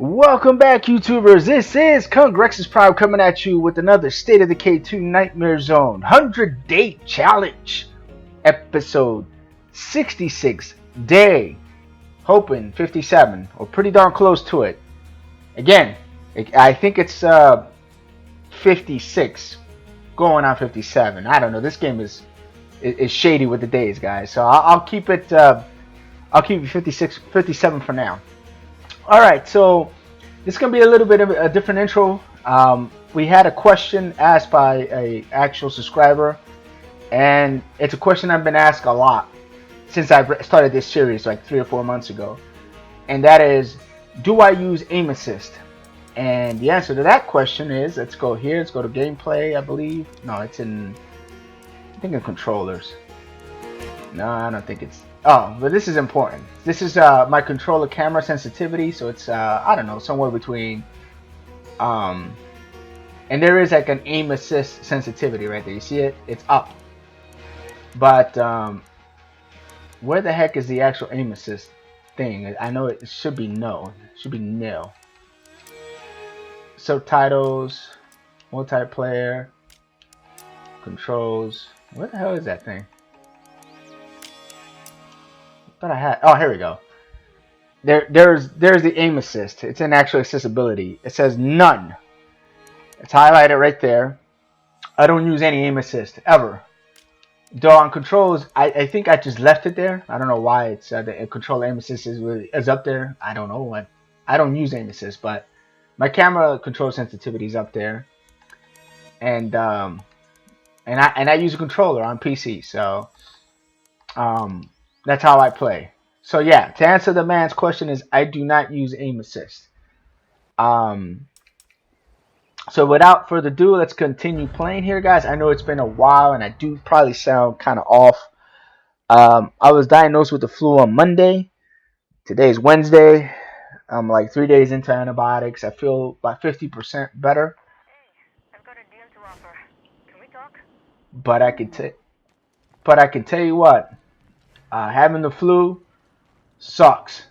Welcome back, YouTubers. This is Congrexes Prime coming at you with another State of Decay 2 Nightmare Zone 100 Day Challenge, episode 66 day. Hoping 57 or pretty darn close to it. Again, I think it's 56 going on 57. I don't know. This game is shady with the days, guys. So I'll keep it. I'll keep it 56, 57 for now. All right, so this is gonna be a little bit of a different intro. We had a question asked by a actual subscriber, and it's a question I've been asked a lot since I started this series like 3 or 4 months ago, and that is, do I use aim assist? And the answer to that question is, let's go here. Let's go to gameplay. I believe it's in. I think in controllers. No, I don't think it's. Oh, but this is important. This is my controller camera sensitivity, so it's I don't know, somewhere between and there is like an aim assist sensitivity right there. You see it? It's up. But where the heck is the actual aim assist thing? I know it should be no. It should be nil. Subtitles, multiplayer, controls. What the hell is that thing? I had. Oh, here we go. There's the aim assist. It's in actual accessibility. It says none. It's highlighted right there. I don't use any aim assist ever. Though on controls, I think I just left it there. I don't know why it's the control aim assist is up there. I don't know what. I don't use aim assist, but my camera control sensitivity is up there. And I use a controller on PC, so that's how I play. So yeah, to answer the man's question is I do not use aim assist. So without further ado, let's continue playing here, guys. I know it's been a while and I do probably sound kind of off. I was diagnosed with the flu on Monday. Today's Wednesday. I'm like 3 days into antibiotics. I feel about 50% better. Hey, I've got a deal to offer. Can we talk? But I can tell you what. Having the flu sucks.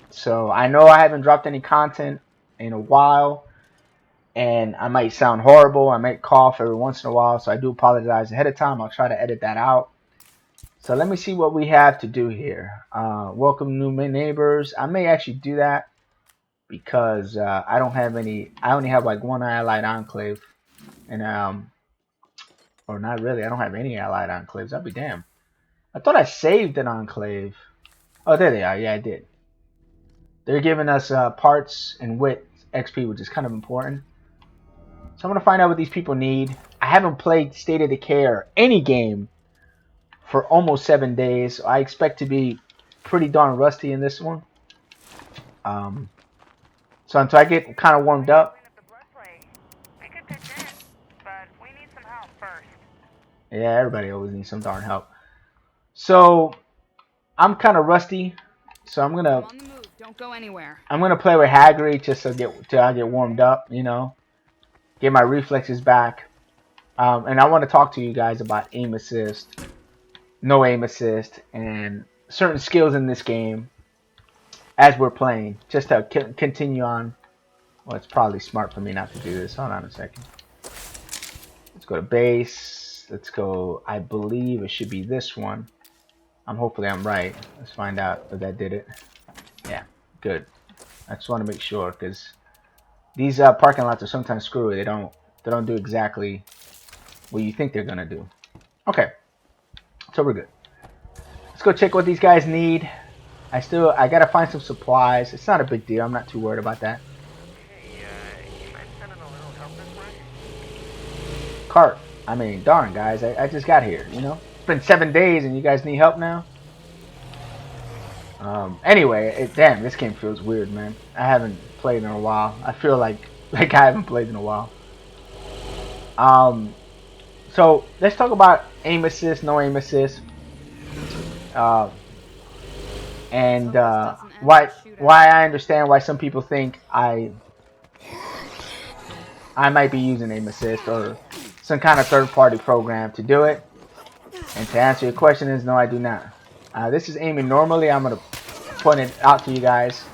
So I know I haven't dropped any content in a while, and I might sound horrible. I might cough every once in a while, so I do apologize ahead of time. I'll try to edit that out. So let me see what we have to do here. Welcome new neighbors. I may actually do that because I don't have any. I only have like one allied enclave, and or not really. I don't have any allied enclaves. I'll be damned. I thought I saved an enclave. Oh, there they are. Yeah, I did. They're giving us parts and wit XP, which is kind of important. So I'm going to find out what these people need. I haven't played State of Decay or any game for almost 7 days. So I expect to be pretty darn rusty in this one. So until I get kind of warmed up. Yeah, everybody always needs some darn help. So I'm kind of rusty, so I'm gonna. On the move. Don't go anywhere. I'm gonna play with Hagrid just to till I get warmed up, you know, get my reflexes back. And I want to talk to you guys about aim assist, no aim assist, and certain skills in this game as we're playing, just to continue on. Well, it's probably smart for me not to do this. Hold on a second. Let's go to base. Let's go. I believe it should be this one. Hopefully I'm right. Let's find out if that did it. Yeah, good. I just want to make sure because these parking lots are sometimes screwy. They don't do exactly what you think they're gonna do. Okay, so we're good. Let's go check what these guys need. I gotta find some supplies. It's not a big deal. I'm not too worried about that. Hey, you mind sending a little help this way? Cart. I mean, darn guys, I just got here. You know. Been 7 days and you guys need help now. Anyway, damn, this game feels weird, man. I haven't played in a while. I feel like I haven't played in a while. So let's talk about aim assist, no aim assist, and why I understand why some people think I might be using aim assist or some kind of third-party program to do it. And to answer your question is no, I do not. This is aiming normally. I'm going to point it out to you guys.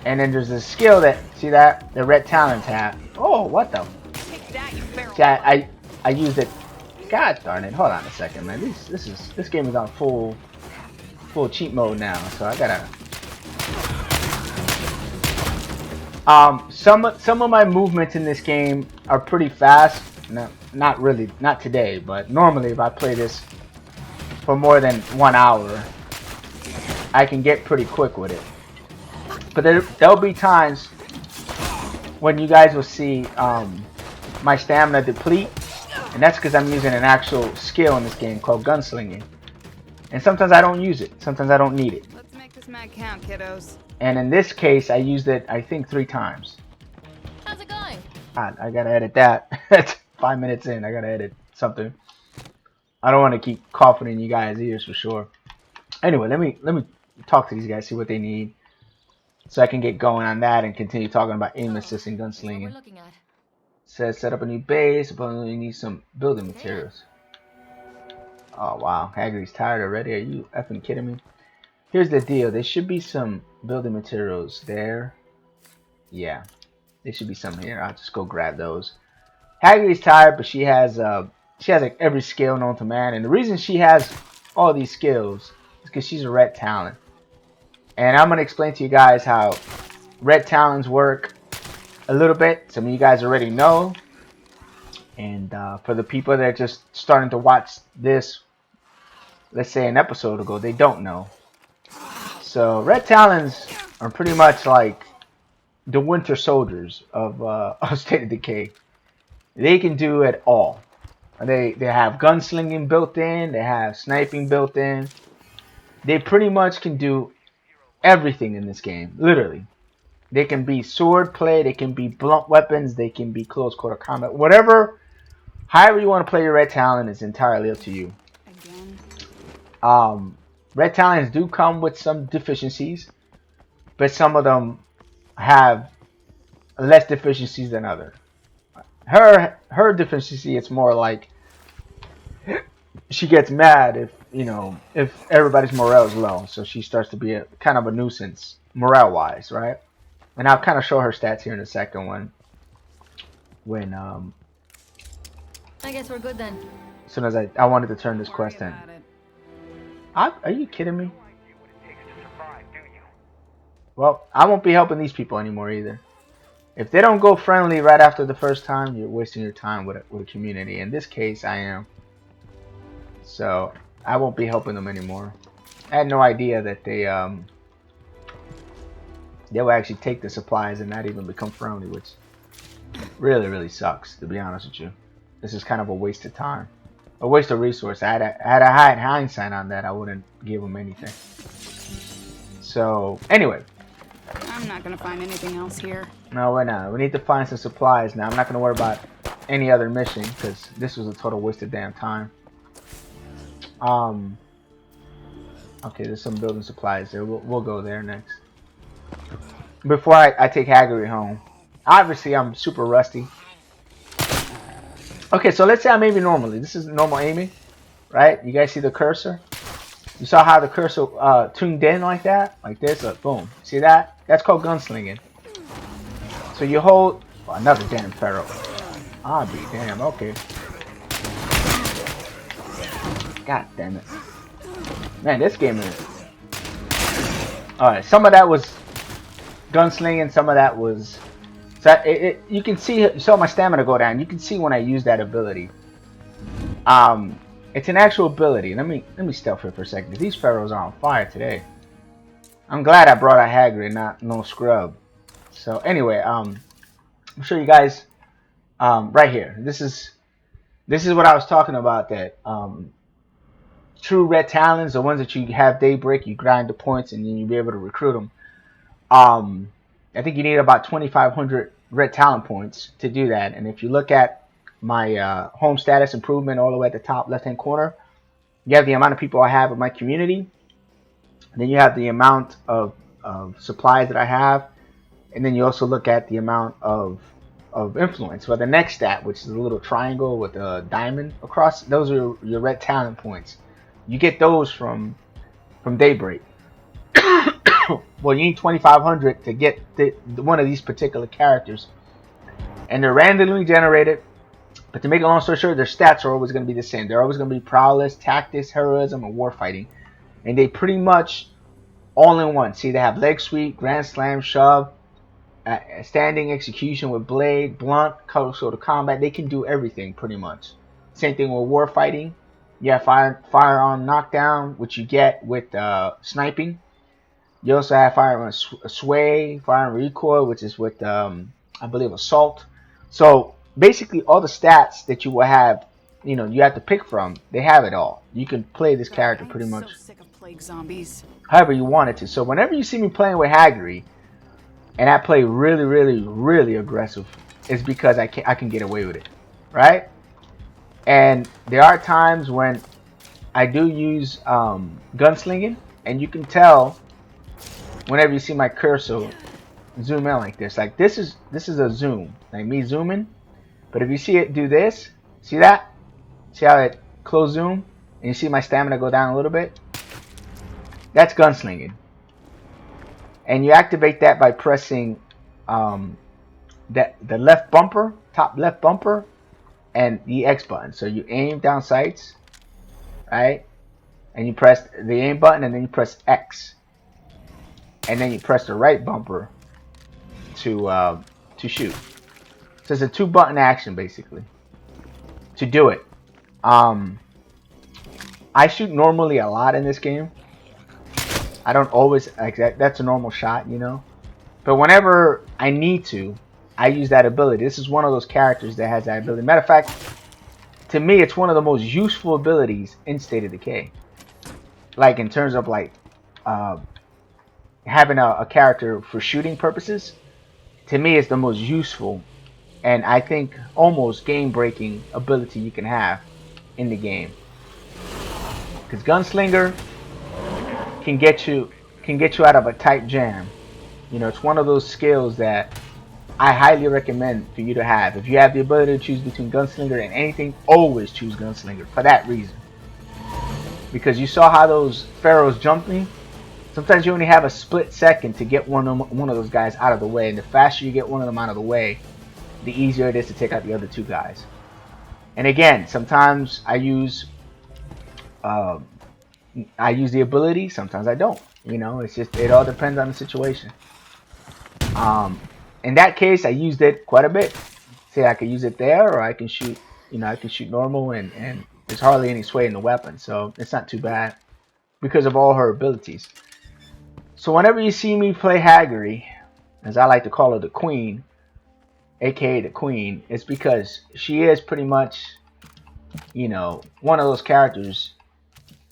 And then there's this skill that, see that? The red talent tab. Oh, what the? Take that, you feral. See, I used it. God darn it. Hold on a second, man. This game is on full cheat mode now, so I gotta. Some of my movements in this game are pretty fast. No, not really, not today, but normally if I play this for more than 1 hour, I can get pretty quick with it. But there'll be times when you guys will see my stamina deplete, and that's because I'm using an actual skill in this game called gunslinging. And sometimes I don't use it. Sometimes I don't need it. Let's make this mag count, kiddos. And in this case, I used it, I think, 3 times. How's it going? God, I gotta edit that. 5 minutes in, I gotta edit something. I don't want to keep coughing in you guys' ears for sure. Anyway, let me talk to these guys, see what they need, so I can get going on that and continue talking about aim assist and What we're gunslinging. looking at. Says set up a new base, but you need some building materials. Oh wow, Haggerty's tired already. Are you effing kidding me? Here's the deal. There should be some building materials there. Yeah, there should be some here. I'll just go grab those. Haggerty's tired, but she has like every skill known to man, and the reason she has all these skills is because she's a red talent. And I'm gonna explain to you guys how red talents work a little bit. Some of you guys already know, and for the people that are just starting to watch this, let's say an episode ago, they don't know. So red talons are pretty much like the winter soldiers of State of Decay. They can do it all. They have gunslinging built in. They have sniping built in. They pretty much can do everything in this game, literally. They can be sword play. They can be blunt weapons. They can be close quarter combat. Whatever, however you want to play your red talent is entirely up to you. Again. Red talents do come with some deficiencies, but some of them have less deficiencies than others. Her deficiency, it's more like she gets mad if everybody's morale is low, so she starts to be a kind of a nuisance morale wise, right? And I'll kind of show her stats here in a second when I guess we're good then. as soon as I wanted to turn this quest in. Are you kidding me? Well, I won't be helping these people anymore either. If they don't go friendly right after the first time, you're wasting your time with a community. In this case, I am. So I won't be helping them anymore. I had no idea that they will actually take the supplies and not even become friendly, which really sucks, to be honest with you. This is kind of a waste of time, a waste of resource. Had I had hindsight on that, I wouldn't give them anything. So anyway. I'm not gonna find anything else here. No, we're not. We need to find some supplies now. I'm not going to worry about any other mission because this was a total waste of damn time. Okay, there's some building supplies there. We'll go there next. Before I take Haggerty home. Obviously, I'm super rusty. Okay, so let's say I'm aiming normally. This is normal aiming, right? You guys see the cursor? You saw how the cursor tuned in like that? Like this? Boom. See that? That's called gunslinging. So you hold... Oh, another damn feral. I'll be damn. Okay. God damn it. Man, this game is... Alright, some of that was gunslinging, some of that was... So you can see... You saw my stamina go down. You can see when I use that ability. It's an actual ability. Let me stealth here for a second. These pharaohs are on fire today. I'm glad I brought a Hagrid, not no scrub. So anyway, I'll show you guys right here. This is what I was talking about. That true red talents, the ones that you have daybreak, you grind the points, and then you'll be able to recruit them. I think you need about 2,500 red talent points to do that. And if you look at my home status improvement all the way at the top left hand corner, you have the amount of people I have in my community, and then you have the amount of supplies that I have, and then you also look at the amount of influence. Well, the next stat, which is a little triangle with a diamond across, those are your red talent points. You get those from daybreak. well, you need 2,500 to get one of these particular characters, and they're randomly generated. But to make a long story short, their stats are always going to be the same. They're always going to be prowess, tactics, heroism, and warfighting, and they pretty much all in one. See, they have leg sweep, grand slam, shove, standing execution with blade, blunt, sort of combat. They can do everything pretty much. Same thing with warfighting. You have firearm knockdown, which you get with sniping. You also have firearm sway, firearm recoil, which is with I believe assault. So basically, all the stats that you will have, you have to pick from. They have it all. You can play this character pretty much So sick of plague zombies. however you want it to. So whenever you see me playing with Haggerty, and I play really, really, really aggressive, it's because I can get away with it, right? And there are times when I do use gunslinging, and you can tell whenever you see my cursor zoom in like this. Like this is a zoom, like me zooming. But if you see it do this, see that? See how it close zoom, and you see my stamina go down a little bit? That's gunslinging. And you activate that by pressing the left bumper, top left bumper, and the X button. So you aim down sights, right? And you press the aim button, and then you press X, and then you press the right bumper to shoot. So it's a 2-button action basically to do it. I shoot normally a lot in this game. I don't always that's a normal shot, But whenever I need to, I use that ability. This is one of those characters that has that ability. Matter of fact, to me, it's one of the most useful abilities in State of Decay. Like in terms of having a character for shooting purposes, to me, it's the most useful, and I think almost game-breaking ability you can have in the game. Because Gunslinger can get you out of a tight jam. It's one of those skills that I highly recommend for you to have. If you have the ability to choose between Gunslinger and anything, always choose Gunslinger for that reason. Because you saw how those pharaohs jumped me. Sometimes you only have a split second to get one of those guys out of the way, and the faster you get one of them out of the way, the easier it is to take out the other 2 guys. And again, sometimes I use the ability, sometimes I don't. It's just, it all depends on the situation. In that case, I used it quite a bit. See, I could use it there, or I can shoot, I can shoot normal, and there's hardly any sway in the weapon, so it's not too bad because of all her abilities. So whenever you see me play Haggerty, as I like to call her, the Queen, aka the Queen, it's because she is pretty much, one of those characters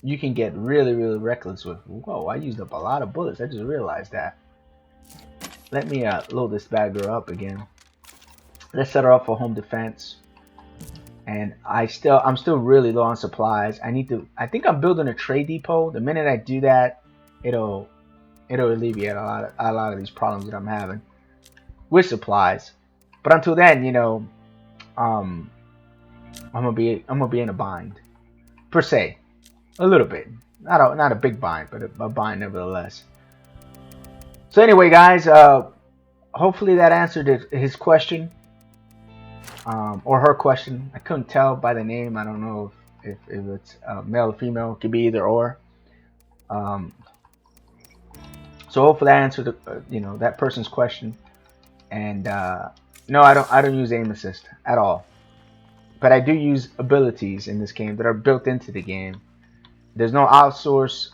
you can get really, really reckless with. Whoa, I used up a lot of bullets. I just realized that. Let me load this bad girl up again. Let's set her up for home defense. And I'm still really low on supplies. I think I'm building a trade depot. The minute I do that, it'll alleviate a lot of these problems that I'm having with supplies. But until then, I'm gonna be in a bind, per se, a little bit. Not a big bind, but a bind nevertheless. So anyway, guys, hopefully that answered his question, or her question. I couldn't tell by the name. I don't know if it's male or female. It could be either or. So hopefully I answered that person's question. And no, I don't use aim assist at all. But I do use abilities in this game that are built into the game. There's no outsource.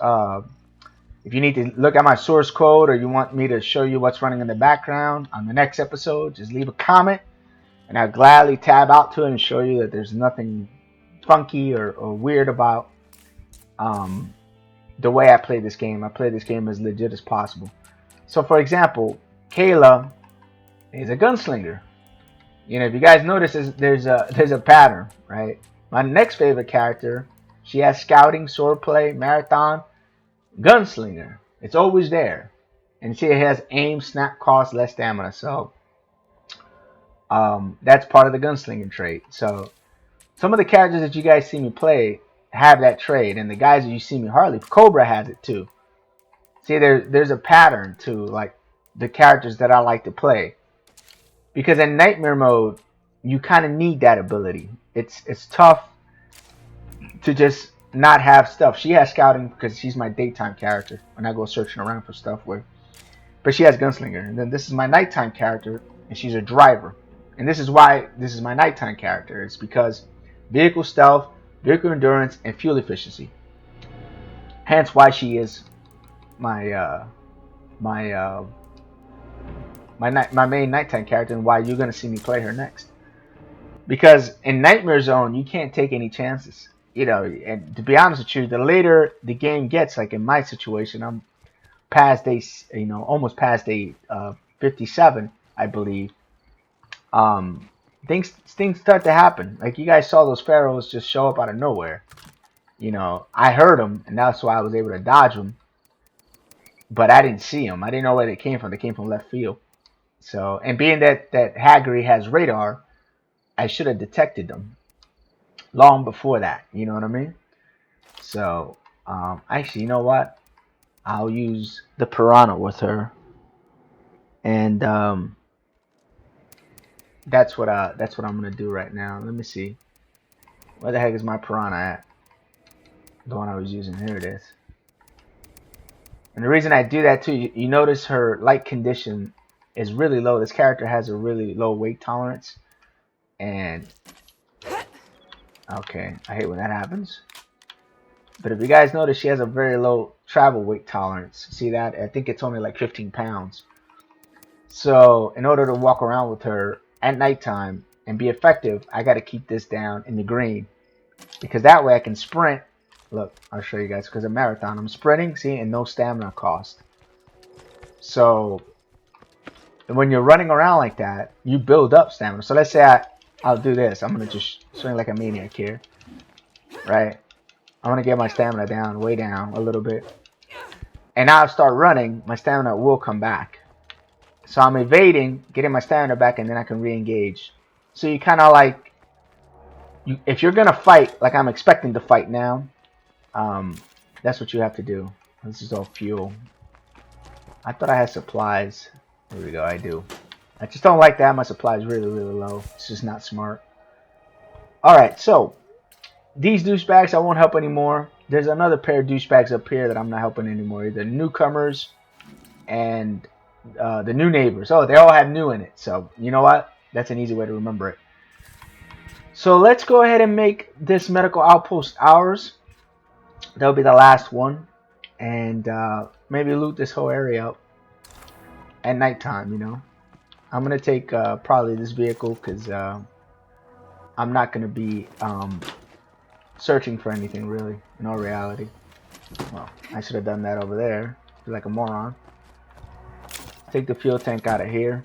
If you need to look at my source code, or you want me to show you what's running in the background on the next episode, just leave a comment, and I'll gladly tab out to it and show you that there's nothing funky or weird about the way I play this game. I play this game as legit as possible. So, for example, Kayla is a gunslinger. If you guys notice, there's a pattern, right? My next favorite character, she has scouting, swordplay, marathon, gunslinger. It's always there. And see, it has aim, snap, cost, less stamina. So that's part of the gunslinging trait. So some of the characters that you guys see me play have that trait, and the guys that you see me hardly, Cobra has it too. See, there's a pattern to like the characters that I like to play. Because in nightmare mode, you kind of need that ability. It's tough to just not have stuff. She has scouting because she's my daytime character when I go searching around for stuff with. But she has gunslinger. And then this is my nighttime character, and she's a driver. And this is why this is my nighttime character. It's because vehicle stealth, vehicle endurance, and fuel efficiency. Hence why she is my my main nighttime character, and why you're gonna see me play her next. Because in Nightmare Zone, you can't take any chances. You know, and to be honest with you, the later the game gets, like in my situation, I'm past day, almost past day 57, I believe. Things start to happen. Like you guys saw those pharaohs just show up out of nowhere. You know, I heard them, and that's why I was able to dodge them. But I didn't see them. I didn't know where they came from. They came from left field. So, and being that Haggerty has radar, I should have detected them long before that. You know what I mean? So, actually, you know what? I'll use the piranha with her, and that's what I'm gonna do right now. Let me see. Where the heck is my piranha at? The one I was using. Here it is. And the reason I do that too, you notice her light condition is really low. This character has a really low weight tolerance. And okay, I hate when that happens. But if you guys notice, she has a very low travel weight tolerance. See that? I think it's only like 15 pounds. So in order to walk around with her at nighttime and be effective, I got to keep this down in the green. Because that way I can sprint. Look, I'll show you guys. Because a marathon, I'm sprinting, see, and no stamina cost. So when you're running around like that, you build up stamina. So let's say I'll do this. I'm going to just swing like a maniac here. Right? I'm going to get my stamina down, way down a little bit. And now I start running, my stamina will come back. So I'm evading, getting my stamina back, and then I can re-engage. So you kind of like, if you're going to fight, like I'm expecting to fight now, that's what you have to do. This is all fuel. I thought I had supplies. There we go, I do. I just don't like to have my supplies really, really low. It's just not smart. Alright, so these douchebags I won't help anymore. There's another pair of douchebags up here that I'm not helping anymore. The newcomers and the new neighbors. Oh, they all have new in it. So, you know what? That's an easy way to remember it. So, let's go ahead and make this medical outpost ours. That'll be the last one. And maybe loot this whole area up at nighttime, you know. I'm going to take probably this vehicle because I'm not going to be searching for anything really, in all reality. Well, I should have done that over there. Feel like a moron. Take the fuel tank out of here.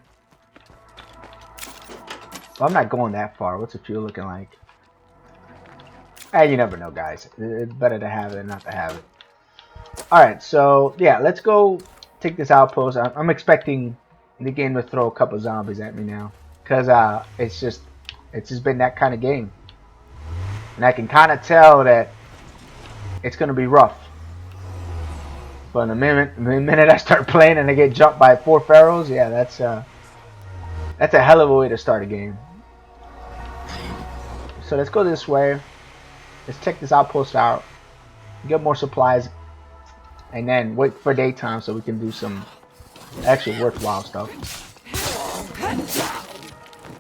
Well, I'm not going that far. What's the fuel looking like? You never know, guys. It's better to have it than not to have it. Alright, so yeah, let's go take this outpost. I'm expecting the game to throw a couple zombies at me now. Because it's just been that kind of game. And I can kind of tell that it's going to be rough. But the minute I start playing and I get jumped by 4 pharaohs, yeah, that's a hell of a way to start a game. So let's go this way. Let's check this outpost out. Get more supplies. And then wait for daytime so we can do some actual worthwhile stuff.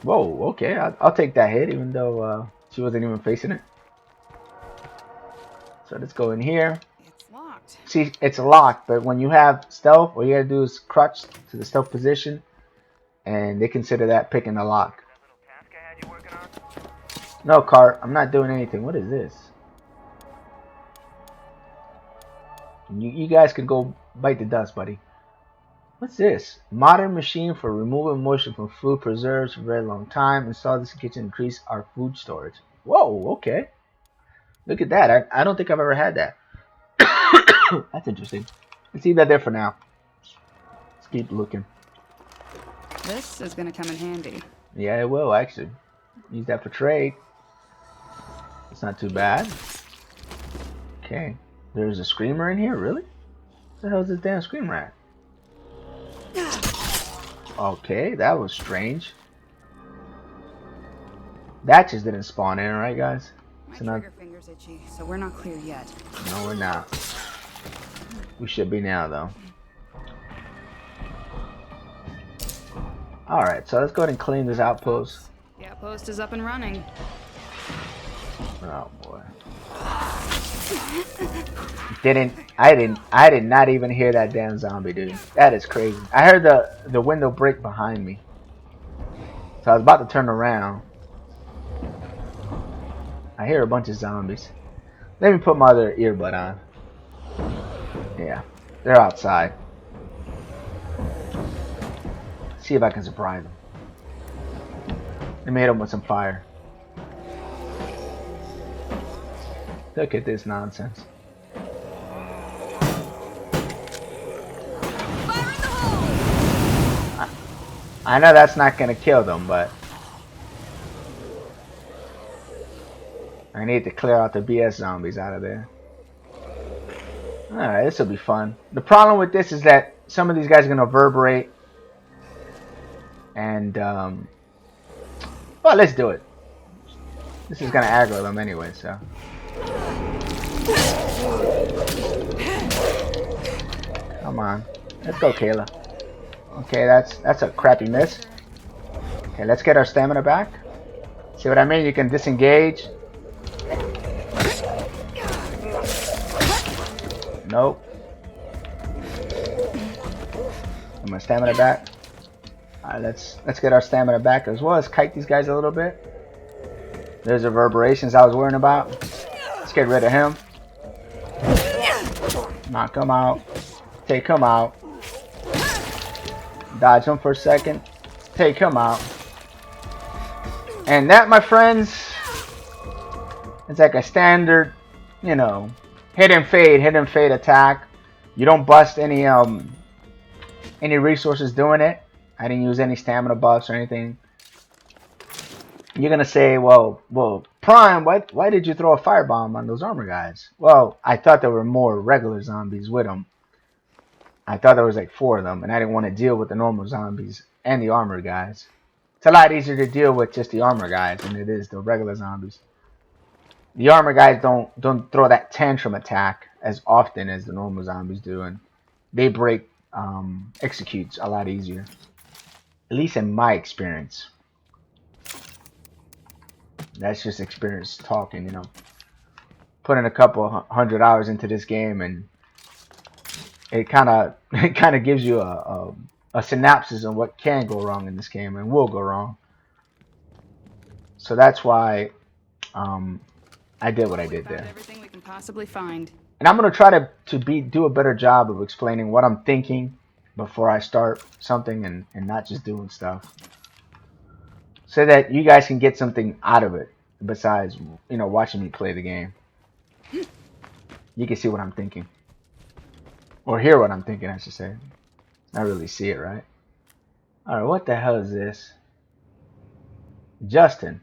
Whoa, okay. I'll take that hit even though she wasn't even facing it. So let's go in here. It's locked. See, it's locked, but when you have stealth, all you gotta do is crouch to the stealth position, and they consider that picking the lock. That little task I had you working on? No, Cart, I'm not doing anything. What is this? You guys can go bite the dust, buddy. What's this? Modern machine for removing moisture from food preserves for a very long time. Install this kitchen to increase our food storage. Whoa, okay. Look at that. I don't think I've ever had that. That's interesting. Let's leave that there for now. Let's keep looking. This is gonna come in handy. Yeah, it will, actually. Use that for trade. It's not too bad. Okay. There's a screamer in here, really? What the hell is this damn scream rat? Okay, that was strange. That just didn't spawn in, right, guys? My So not, trigger finger's itchy, so we're not clear yet. no, we're not. We should be now, though. Alright, so let's go ahead and clean this outpost. The outpost is up and running. Oh boy. I did not even hear that damn zombie, dude. That is crazy. I heard the window break behind me. So I was about to turn around. I hear a bunch of zombies. Let me put my other earbud on. Yeah, they're outside. See if I can surprise them. Let me hit them with some fire. Look at this nonsense. I know that's not gonna kill them, but I need to clear out the BS zombies out of there. Alright, this will be fun. The problem with this is that some of these guys are gonna reverberate. And, well, let's do it. This is gonna aggro them anyway, so. Come on. Let's go, Kayla. Okay, that's a crappy miss. Okay, let's get our stamina back. See what I mean? You can disengage. Nope. Get my stamina back. Alright, let's get our stamina back as well as kite these guys a little bit. There's the reverberations I was worrying about. Let's get rid of him. Knock him out. Take him out. Dodge him for a second. Take him out. And that, my friends, it's like a standard, you know, hit and fade attack. You don't bust any resources doing it. I didn't use any stamina buffs or anything. You're gonna say, well, Prime, why did you throw a firebomb on those armor guys? Well, I thought there were more regular zombies with them. I thought there was like 4 of them, and I didn't want to deal with the normal zombies and the armor guys. It's a lot easier to deal with just the armor guys than it is the regular zombies. The armor guys don't throw that tantrum attack as often as the normal zombies do, and they break executes a lot easier. At least in my experience. That's just experience talking, you know. Putting a couple 100 hours into this game, and it kind of gives you a synopsis on what can go wrong in this game and will go wrong. So that's why I did what I did there. Everything we can possibly find. And I'm gonna try to do a better job of explaining what I'm thinking before I start something and not just doing stuff, so that you guys can get something out of it besides, you know, watching me play the game. You can see what I'm thinking, or hear what I'm thinking, I should say. Not really see it, right? Alright, what the hell is this? Justin.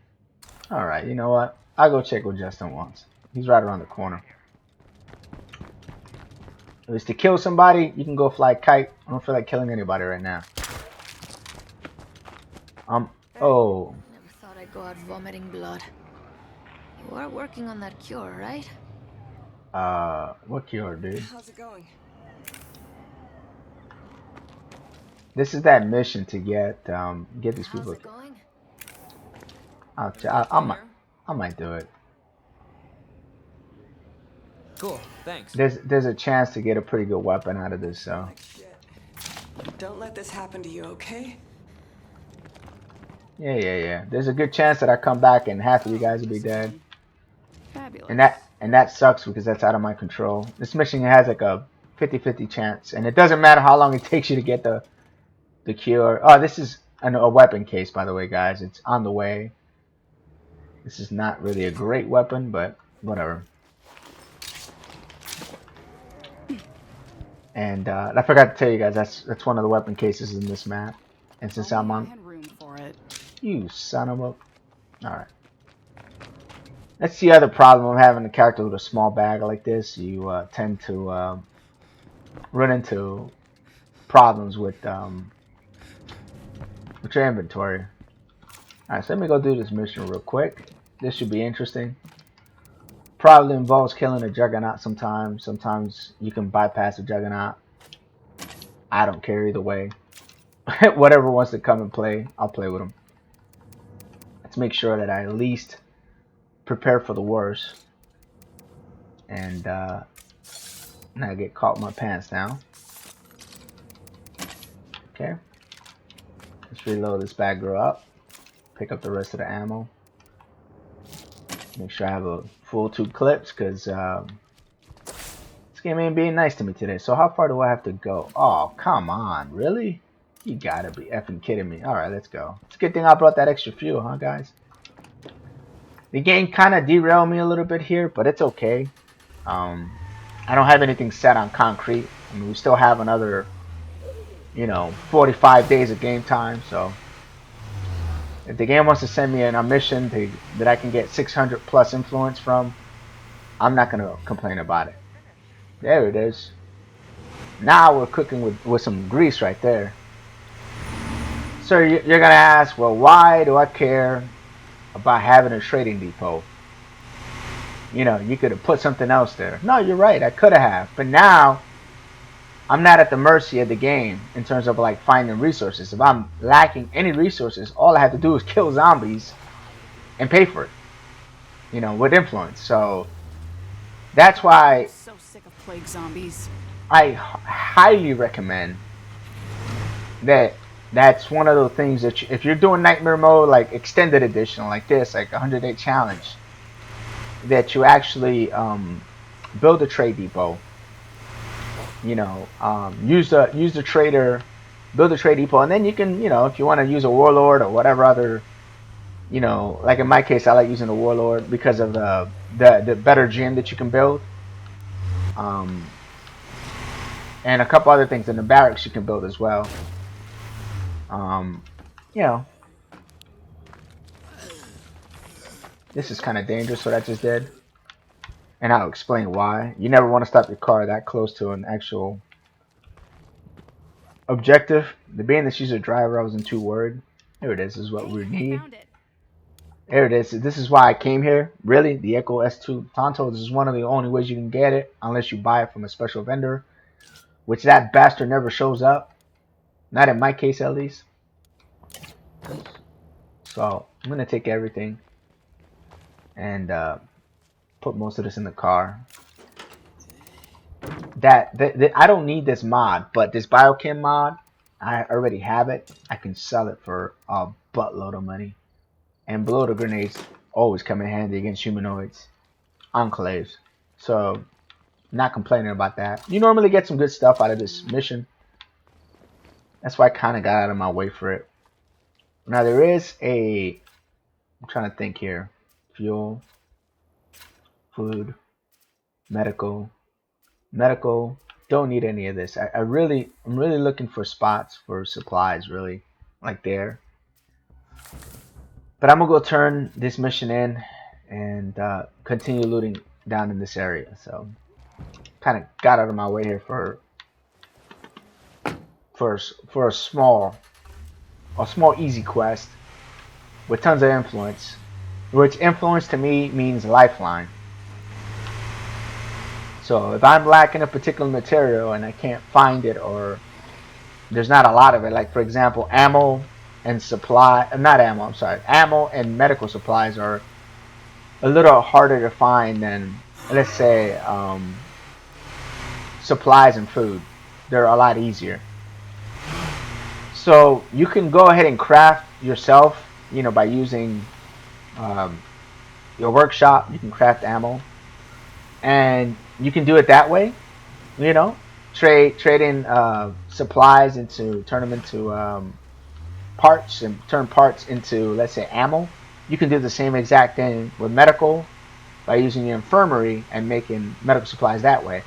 Alright, you know what? I'll go check what Justin wants. He's right around the corner. If it's to kill somebody, you can go fly a kite. I don't feel like killing anybody right now. Oh. Never thought I'd go out vomiting blood. You are working on that cure, right? What cure, dude? How's it going? This is that mission to get these How's people. it going? I might do it. Cool, thanks. There's a chance to get a pretty good weapon out of this, so. Like shit. Don't let this happen to you, okay? Yeah. There's a good chance that I come back and half of you guys will be dead. Fabulous. And that sucks because that's out of my control. This mission has like a 50-50 chance, and it doesn't matter how long it takes you to get the cure. Oh, this is a weapon case, by the way, guys. It's on the way. This is not really a great weapon, but whatever. And I forgot to tell you guys, that's one of the weapon cases in this map. And since I'm on, had room for it. you son of a. All right. That's the other problem of having a character with a small bag like this. You tend to run into problems with your inventory. Alright, so let me go do this mission real quick. This should be interesting. Probably involves killing a juggernaut sometimes. Sometimes you can bypass a juggernaut. I don't care either way. Whatever wants to come and play, I'll play with them. Let's make sure that I at least prepare for the worst. And not get caught with my pants down. Okay. Let's reload this bad girl up. Pick up the rest of the ammo. Make sure I have a full 2 clips, because this game ain't being nice to me today. So how far do I have to go? Oh, come on. Really? You gotta be effing kidding me. Alright, let's go. It's a good thing I brought that extra fuel, huh, guys? The game kind of derailed me a little bit here, but it's okay. I don't have anything set on concrete. I mean, we still have another, 45 days of game time. So if the game wants to send me a mission that I can get 600 plus influence from, I'm not going to complain about it. There it is. Now we're cooking with some grease right there. So you're going to ask, well, why do I care about having a trading depot? You could have put something else there. No, you're right. I could have. But now, I'm not at the mercy of the game in terms of like finding resources. If I'm lacking any resources, all I have to do is kill zombies and pay for it. With influence. So that's why I'm so sick of plague zombies. I highly recommend that. That's one of those things that if you're doing nightmare mode, like extended edition, like this, like 100-day challenge, that you actually build a trade depot. Use the trader, build a trade depot, and then you can, if you want to use a warlord or whatever other, like in my case, I like using a warlord because of the better gym that you can build, and a couple other things in the barracks you can build as well. This is kind of dangerous what I just did. And I'll explain why. You never want to stop your car that close to an actual objective. Being that she's a driver, I wasn't too worried. There it is. This is what we need. There it is. This is why I came here. Really, the Echo S2 Tonto. This is one of the only ways you can get it, unless you buy it from a special vendor, which that bastard never shows up. Not in my case, at least. So I'm gonna take everything and put most of this in the car. I don't need this mod, but this biochem mod, I already have it. I can sell it for a buttload of money. And bloater grenades always come in handy against humanoids, enclaves. So not complaining about that. You normally get some good stuff out of this mission. That's why I kind of got out of my way for it. Now there is I'm trying to think here. Fuel, food, medical. Don't need any of this. I'm really looking for spots for supplies, really, like there. But I'm gonna go turn this mission in and continue looting down in this area. So kind of got out of my way here for a small easy quest with tons of influence. Which influence to me means lifeline. So if I'm lacking a particular material and I can't find it, or there's not a lot of it, like for example ammo and ammo and medical supplies are a little harder to find than, let's say, supplies and food. They're a lot easier. So you can go ahead and craft yourself, by using your workshop. You can craft ammo, and you can do it that way. Trade in supplies turn them into parts, and turn parts into, let's say, ammo. You can do the same exact thing with medical by using your infirmary and making medical supplies that way.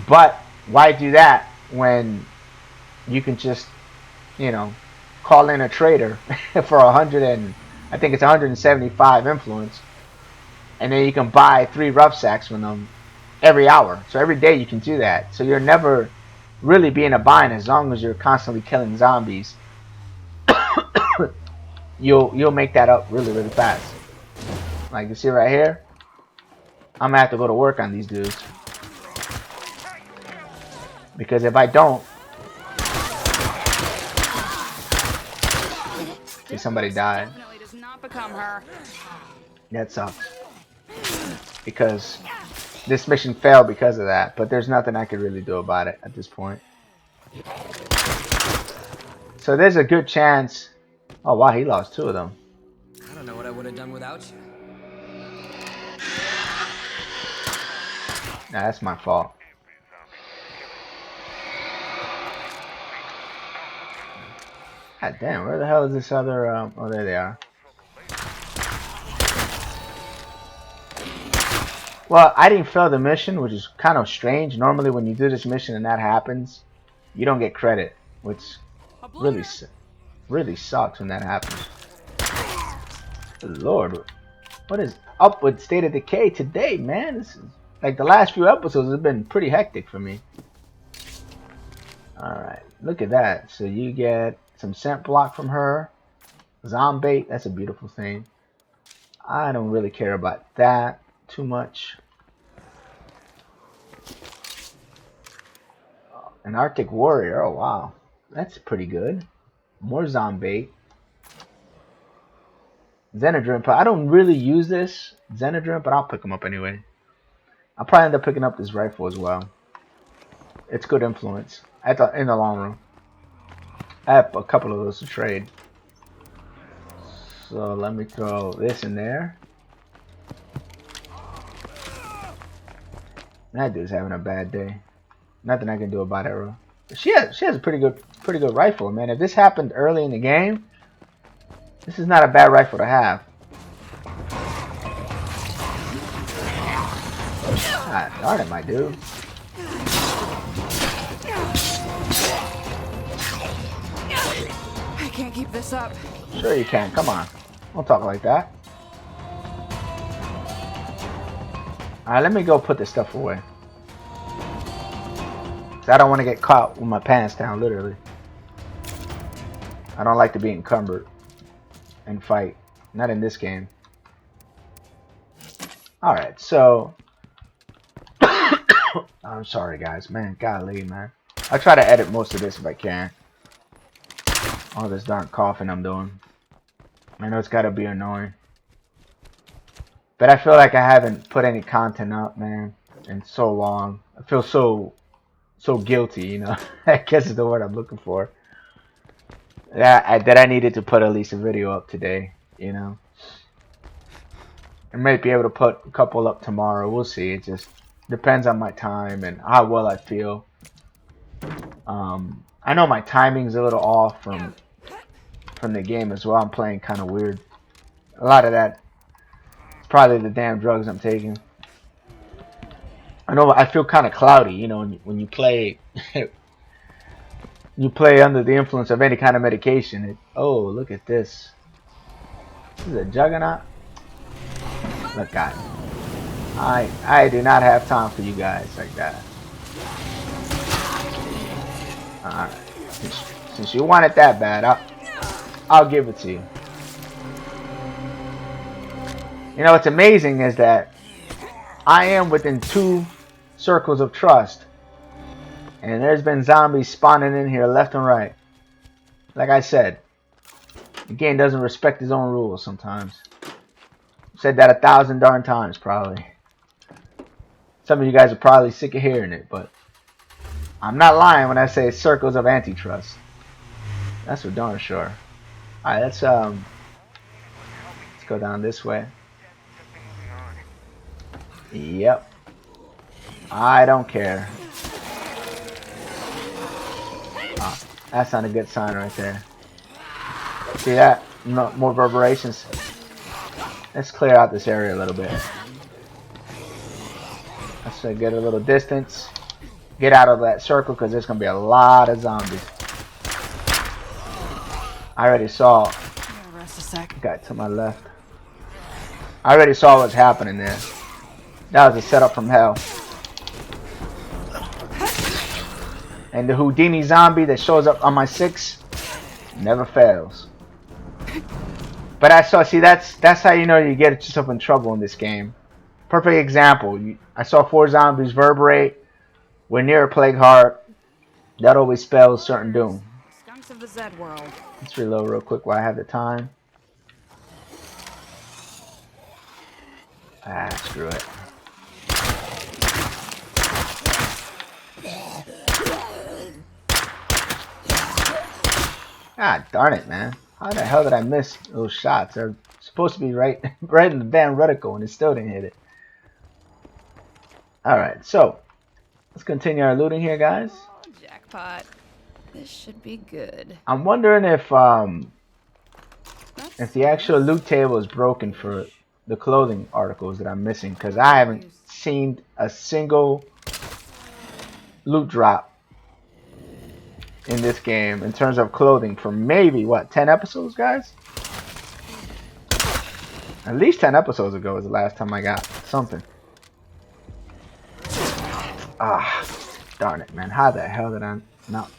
But why do that when you can just, call in a trader for 175 influence, and then you can buy 3 rough sacks from them every hour. So every day you can do that. So you're never really being a bind as long as you're constantly killing zombies. You'll make that up really fast. Like you see right here, I'm gonna have to go to work on these dudes because if I don't, see somebody died. Definitely does not become her. That sucks because this mission failed because of that. But there's nothing I could really do about it at this point. So there's a good chance. Oh wow, he lost 2 of them. I don't know what I would have done without you. Nah, that's my fault. God damn, where the hell is this other, oh, there they are. Well, I didn't fail the mission, which is kind of strange. Normally when you do this mission and that happens, you don't get credit, which really sucks when that happens. Good Lord, what is up with State of Decay today, man? This is like the last few episodes have been pretty hectic for me. Alright, look at that. So you get some scent block from her. Zombait, that's a beautiful thing. I don't really care about that too much. An Arctic Warrior, oh wow. That's pretty good. More Zombait. Xenodrine, I don't really use this Xenodrine, but I'll pick them up anyway. I'll probably end up picking up this rifle as well. It's good influence in the long run. I have a couple of those to trade. So let me throw this in there. That dude's having a bad day. Nothing I can do about it, bro. She has a pretty good rifle, man. If this happened early in the game, this is not a bad rifle to have. God darn it, my dude. I can't keep this up. Sure you can. Come on. Don't talk like that. Alright, let me go put this stuff away. 'Cause I don't want to get caught with my pants down, literally. I don't like to be encumbered and fight. Not in this game. Alright, so... I'm sorry, guys. Man, golly, man. I'll try to edit most of this if I can. All this darn coughing I'm doing. I know it's gotta be annoying. But I feel like I haven't put any content up, man, in so long. I feel so guilty, you know. I guess is the word I'm looking for. That I needed to put at least a video up today, you know. I might be able to put a couple up tomorrow. We'll see. It just depends on my time and how well I feel. I know my timing's a little off from the game as well. I'm playing kind of weird. A lot of that is probably the damn drugs I'm taking. I know I feel kind of cloudy, you know, when you play you play under the influence of any kind of medication. Oh, look at this. This is a juggernaut. Look, guys. I do not have time for you guys like that. Alright. Since you want it that bad, I'll give it to you. You know what's amazing is that I am within 2 circles of trust. And there's been zombies spawning in here left and right. Like I said, the game doesn't respect its own rules sometimes. I've said that 1,000 darn times probably. Some of you guys are probably sick of hearing it, but I'm not lying when I say circles of antitrust. That's for darn sure. Alright, let's go down this way. Yep. I don't care. Oh, that's not a good sign right there. See that? No, more reverberations. Let's clear out this area a little bit. Let's get a little distance. Get out of that circle because there's going to be a lot of zombies. I already saw. Rest a sec. Got to my left. I already saw what's happening there. That was a setup from hell. And the Houdini zombie that shows up on my 6 never fails. But I saw, see, that's how you know you get yourself in trouble in this game. Perfect example. I saw 4 zombies verberate. We're near a plague heart. That always spells certain doom. Skunks of the Zed world. Let's reload real quick while I have the time. Ah, screw it. Ah, darn it, man. How the hell did I miss those shots? They're supposed to be right in the damn reticle, and it still didn't hit it. Alright, so let's continue our looting here, guys. Oh, jackpot. This should be good. I'm wondering if the actual loot table is broken for the clothing articles that I'm missing, because I haven't seen a single loot drop in this game in terms of clothing for maybe, what, 10 episodes, guys? At least 10 episodes ago was the last time I got something. Ah, darn it, man. How the hell did I not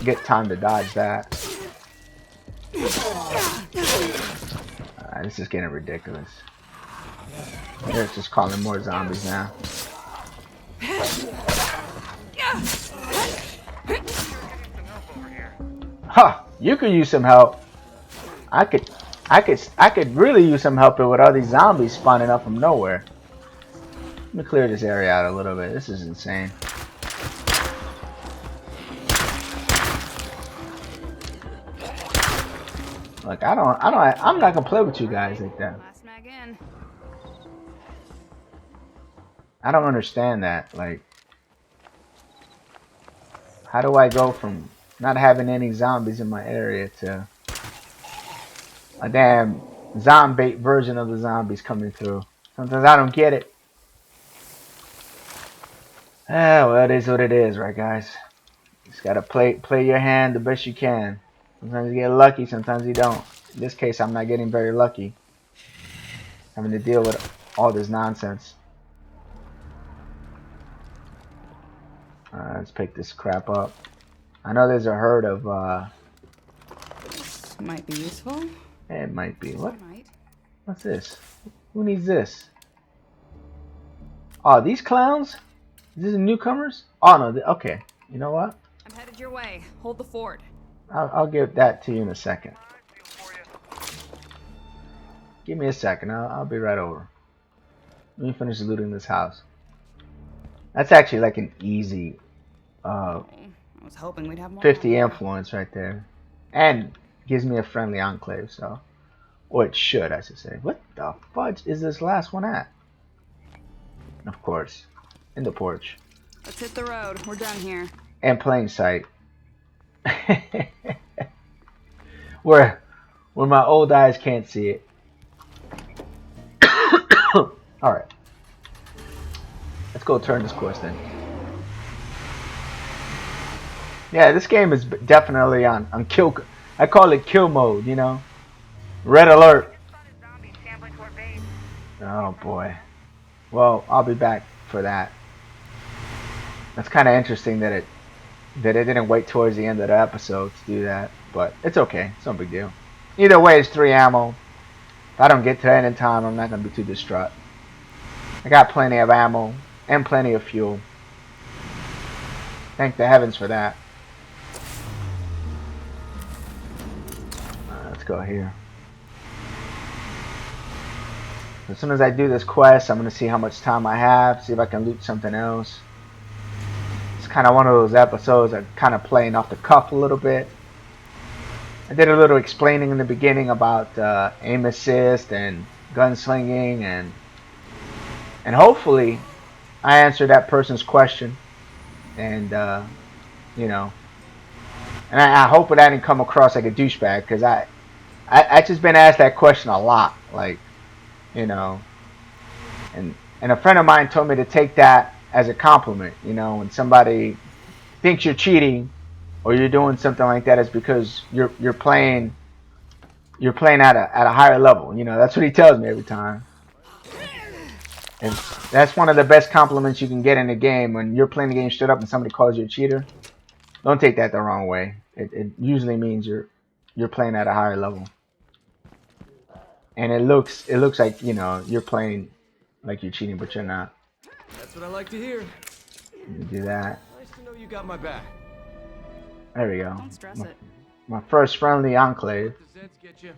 get time to dodge that? This is getting ridiculous. They're just calling more zombies now. Huh, you could use some help. I could really use some help with all these zombies spawning up from nowhere. Let me clear this area out a little bit. This is insane. Look, I'm not gonna play with you guys like that. Last mag in. I don't understand that. Like, how do I go from not having any zombies in my area to a damn zombie version of the zombies coming through? Sometimes I don't get it. Ah, well, it is what it is, right, guys? Just gotta play your hand the best you can. Sometimes you get lucky, sometimes you don't. In this case, I'm not getting very lucky. Having to deal with all this nonsense. Let's pick this crap up. I know there's a herd of, Might be useful. it might be. What? Might. What's this? Who needs this? Oh, these clowns? Is this the newcomers? Oh, no. Okay. You know what? I'm headed your way. Hold the fort. I'll give that to you in a second. Give me a second. I'll be right over. Let me finish looting this house. That's actually like an easy I was hoping we'd have more. 50 influence right there. And gives me a friendly enclave, so. Or it should, I should say. What the fudge is this last one at? Of course. In the porch. Let's hit the road. We're done here. And plain sight. where my old eyes can't see it. Alright. Let's go turn this course then. Yeah, this game is definitely on kill. I call it kill mode, you know. Red alert. Oh boy. Well, I'll be back for that. That's kind of interesting that it didn't wait towards the end of the episode to do that, but it's okay. It's no big deal. Either way, it's 3 ammo. If I don't get to that in time, I'm not gonna be too distraught. I got plenty of ammo and plenty of fuel. Thank the heavens for that. Let's go here. As soon as I do this quest, I'm going to see how much time I have, see if I can loot something else. It's kind of one of those episodes that kind of playing off the cuff a little bit. I did a little explaining in the beginning about aim assist and gunslinging, and hopefully I answered that person's question. And, you know, and I hope that I didn't come across like a douchebag, because I just been asked that question a lot, like, you know, and a friend of mine told me to take that as a compliment. You know, when somebody thinks you're cheating or you're doing something like that, it's because you're playing at a higher level. You know, that's what he tells me every time. And that's one of the best compliments you can get in a game, when you're playing the game straight up and somebody calls you a cheater. Don't take that the wrong way. It usually means you're playing at a higher level. And it looks like, you know, you're playing like you're cheating, but you're not. That's what I like to hear. You do that. Nice to know you got my back. There we go. Don't stress it. My first friendly enclave. The Zeds get you.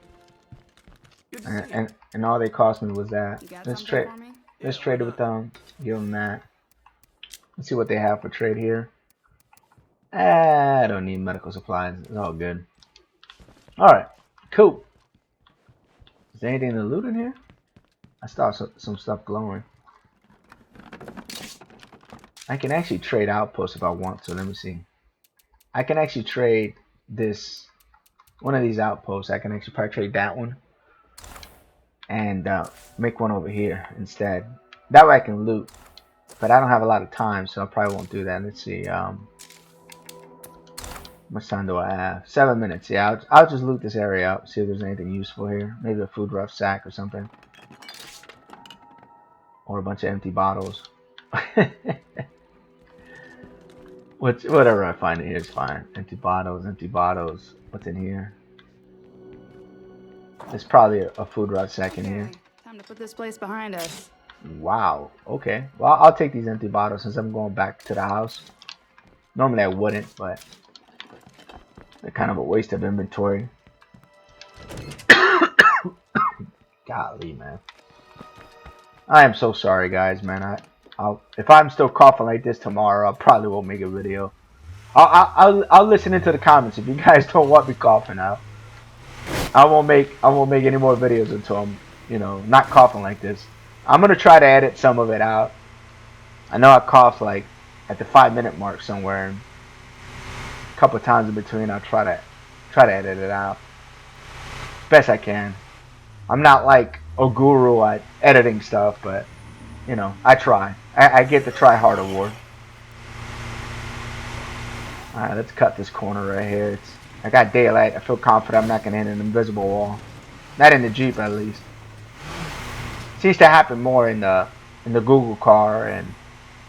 Good to see you. And all they cost me was that. You got Let's something trade. for me? Let's trade it with them. Give them that. Let's see what they have for trade here. I don't need medical supplies. It's all good. All right, cool. Is there anything to loot in here? I saw some stuff glowing. I can actually trade outposts if I want to. Let me see. I can actually trade this, one of these outposts. I can actually probably trade that one and make one over here instead. That way I can loot, but I don't have a lot of time, so I probably won't do that. Let's see. How much time do I have? 7 minutes. Yeah, I'll just loot this area up, see if there's anything useful here. Maybe a food rough sack or something, or a bunch of empty bottles. Whatever I find in here is fine. Empty bottles, empty bottles. What's in here? There's probably a food rough sack in here. Okay, time to put this place behind us. Wow. Okay. Well, I'll take these empty bottles since I'm going back to the house. Normally I wouldn't, but they're kind of a waste of inventory. Golly, man. I am so sorry, guys, man. If I'm still coughing like this tomorrow, I probably won't make a video. I'll listen into the comments if you guys don't want me coughing out. I won't make any more videos until I'm, you know, not coughing like this. I'm gonna try to edit some of it out. I know I coughed like at the 5-minute mark somewhere, and a couple times in between. I'll try to edit it out best I can. I'm not like a guru at editing stuff, but you know, I try. I get the try hard award. Alright, let's cut this corner right here. I got daylight. I feel confident I'm not gonna hit an invisible wall. Not in the Jeep, at least. Seems to happen more in the Google car and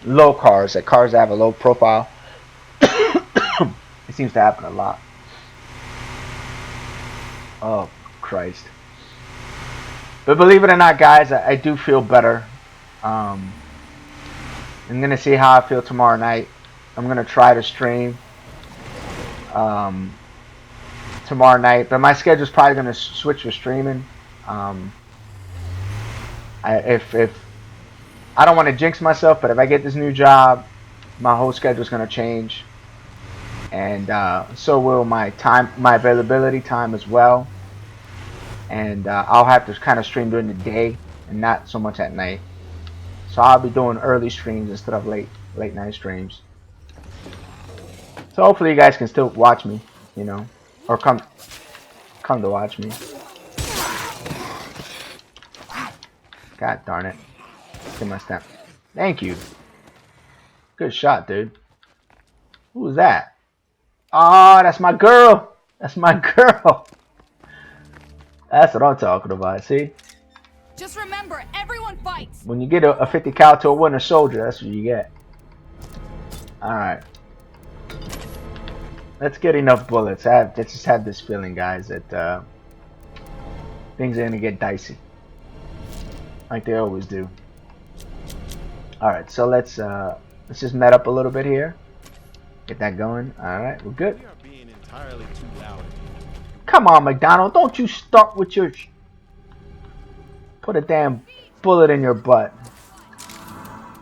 low cars, like cars that have a low profile. It seems to happen a lot. Oh Christ! But believe it or not, guys, I do feel better. I'm gonna see how I feel tomorrow night. I'm gonna try to stream tomorrow night, but my schedule's probably gonna switch with streaming. If I don't want to jinx myself, but if I get this new job, my whole schedule's gonna change, and so will my availability time as well. And I'll have to kind of stream during the day and not so much at night. So I'll be doing early streams instead of late night streams. So hopefully you guys can still watch me, you know, or come to watch me. God darn it. Get my stamp. Thank you. Good shot, dude. Who was that? Oh, that's my girl. That's my girl. That's what I'm talking about, see? Just remember, everyone fights. When you get a 50 cal to a Winter Soldier, that's what you get. Alright. Let's get enough bullets. I just have this feeling, guys, that things are going to get dicey. Like they always do. Alright, so let's just met up a little bit here. Get that going. Alright, we're good. We are being entirely too loud. Come on, McDonald. Don't you start with your... Put a damn bullet in your butt.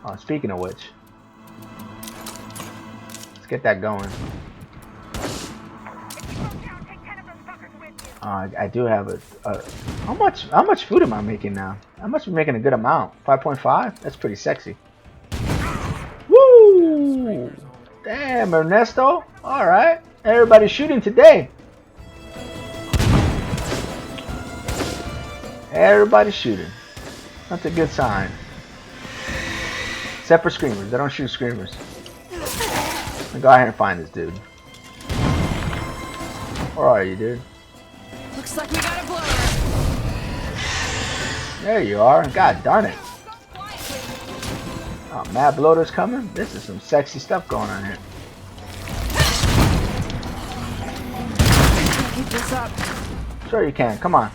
Oh, speaking of which. Let's get that going. I do have a how much food am I making now? I must be making a good amount. 5.5? That's pretty sexy. Woo! Damn, Ernesto. Alright. Everybody's shooting today. Everybody's shooting. That's a good sign. Except for screamers. They don't shoot screamers. I'll go ahead and find this dude. Where are you, dude? Looks like we got a blower. There you are. God darn it. Oh, mad bloaters coming? This is some sexy stuff going on here. up. Sure you can. Come on.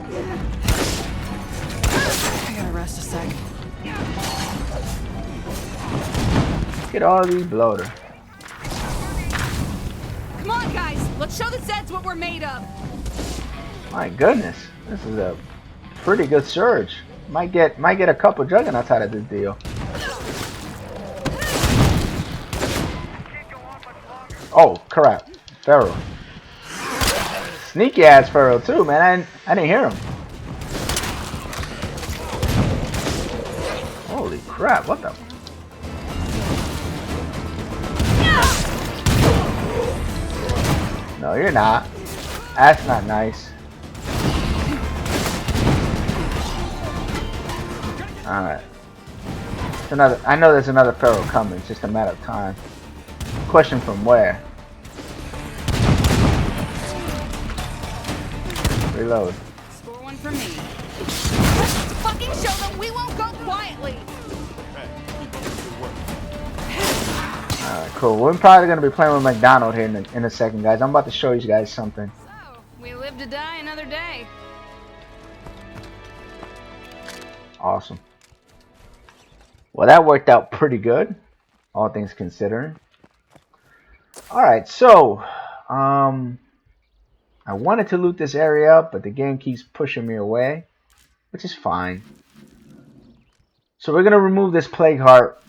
I gotta rest a sec. Get all these bloater. Come on, guys. Let's show the Zeds what we're made of. My goodness, this is a pretty good surge. Might get a couple juggernauts out of this deal. Oh crap, Pharaoh. Sneaky ass Pharaoh too, man. I didn't hear him. Holy crap! What the? No, you're not. That's not nice. Alright. I know there's another Pharaoh coming, it's just a matter of time. Question from where? Reload. Score one for me. Let's fucking show them we won't go quietly. Alright, cool. We're probably going to be playing with McDonald here in a second, guys. I'm about to show you guys something. So, we live to die another day. Awesome. Well, that worked out pretty good, all things considering. Alright, so, I wanted to loot this area up, but the game keeps pushing me away, which is fine. So we're going to remove this Plague Heart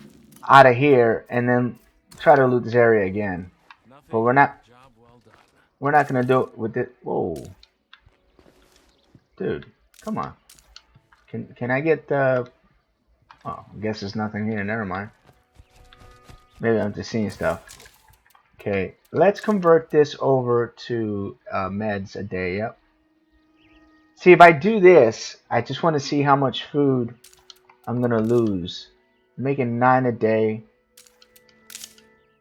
out of here, and then try to loot this area again. But we're not going to do it with it. Whoa. Dude, come on. Can I get the... Oh, I guess there's nothing here. Never mind. Maybe I'm just seeing stuff. Okay, let's convert this over to meds a day. Yep. See, if I do this, I just want to see how much food I'm going to lose. I'm making 9 a day.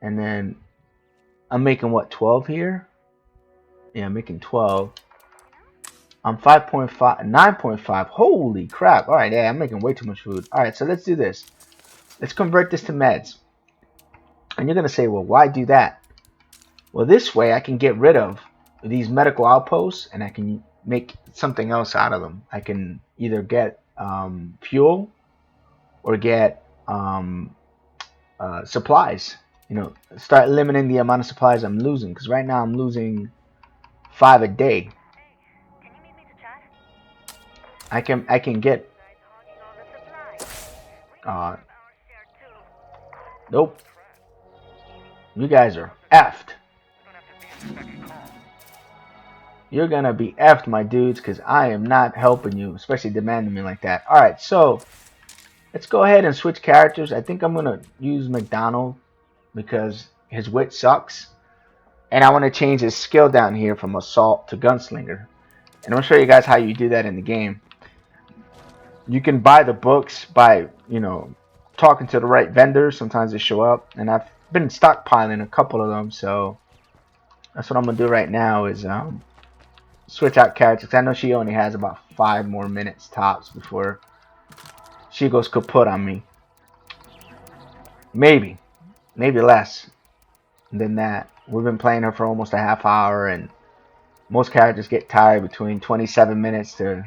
And then I'm making what, 12 here? Yeah, I'm making 12. I'm 5.5, 9.5. Holy crap. All right, yeah, I'm making way too much food. All right, so let's do this. Let's convert this to meds. And you're going to say, well, why do that? Well, this way I can get rid of these medical outposts and I can make something else out of them. I can either get fuel or get supplies. You know, start limiting the amount of supplies I'm losing. Because right now I'm losing 5 a day. I can get nope. You guys are effed. You're gonna be effed, my dudes, because I am not helping you, especially demanding me like that. Alright, so let's go ahead and switch characters. I think I'm gonna use McDonald because his wit sucks. And I want to change his skill down here from assault to gunslinger. And I'm gonna show you guys how you do that in the game. You can buy the books by, you know, talking to the right vendors. Sometimes they show up, and I've been stockpiling a couple of them, so that's what I'm gonna do right now is switch out characters. I know she only has about 5 more minutes tops before she goes kaput on me. Maybe less than that. We've been playing her for almost a half hour, and most characters get tired between 27 minutes to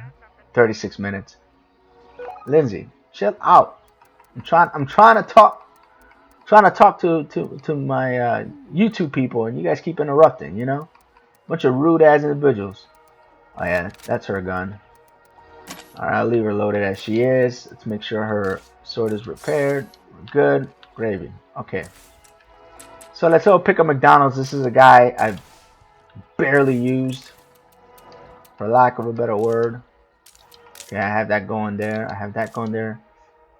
36 minutes. Lindsay, chill out. I'm trying to talk to my YouTube people, and you guys keep interrupting. You know, bunch of rude ass individuals. Oh yeah, that's her gun. All right, I'll leave her loaded as she is. Let's make sure her sword is repaired. We're good. Gravy. Okay. So let's go pick up McDonald's. This is a guy I've barely used, for lack of a better word. Okay, I have that going there. I have that going there.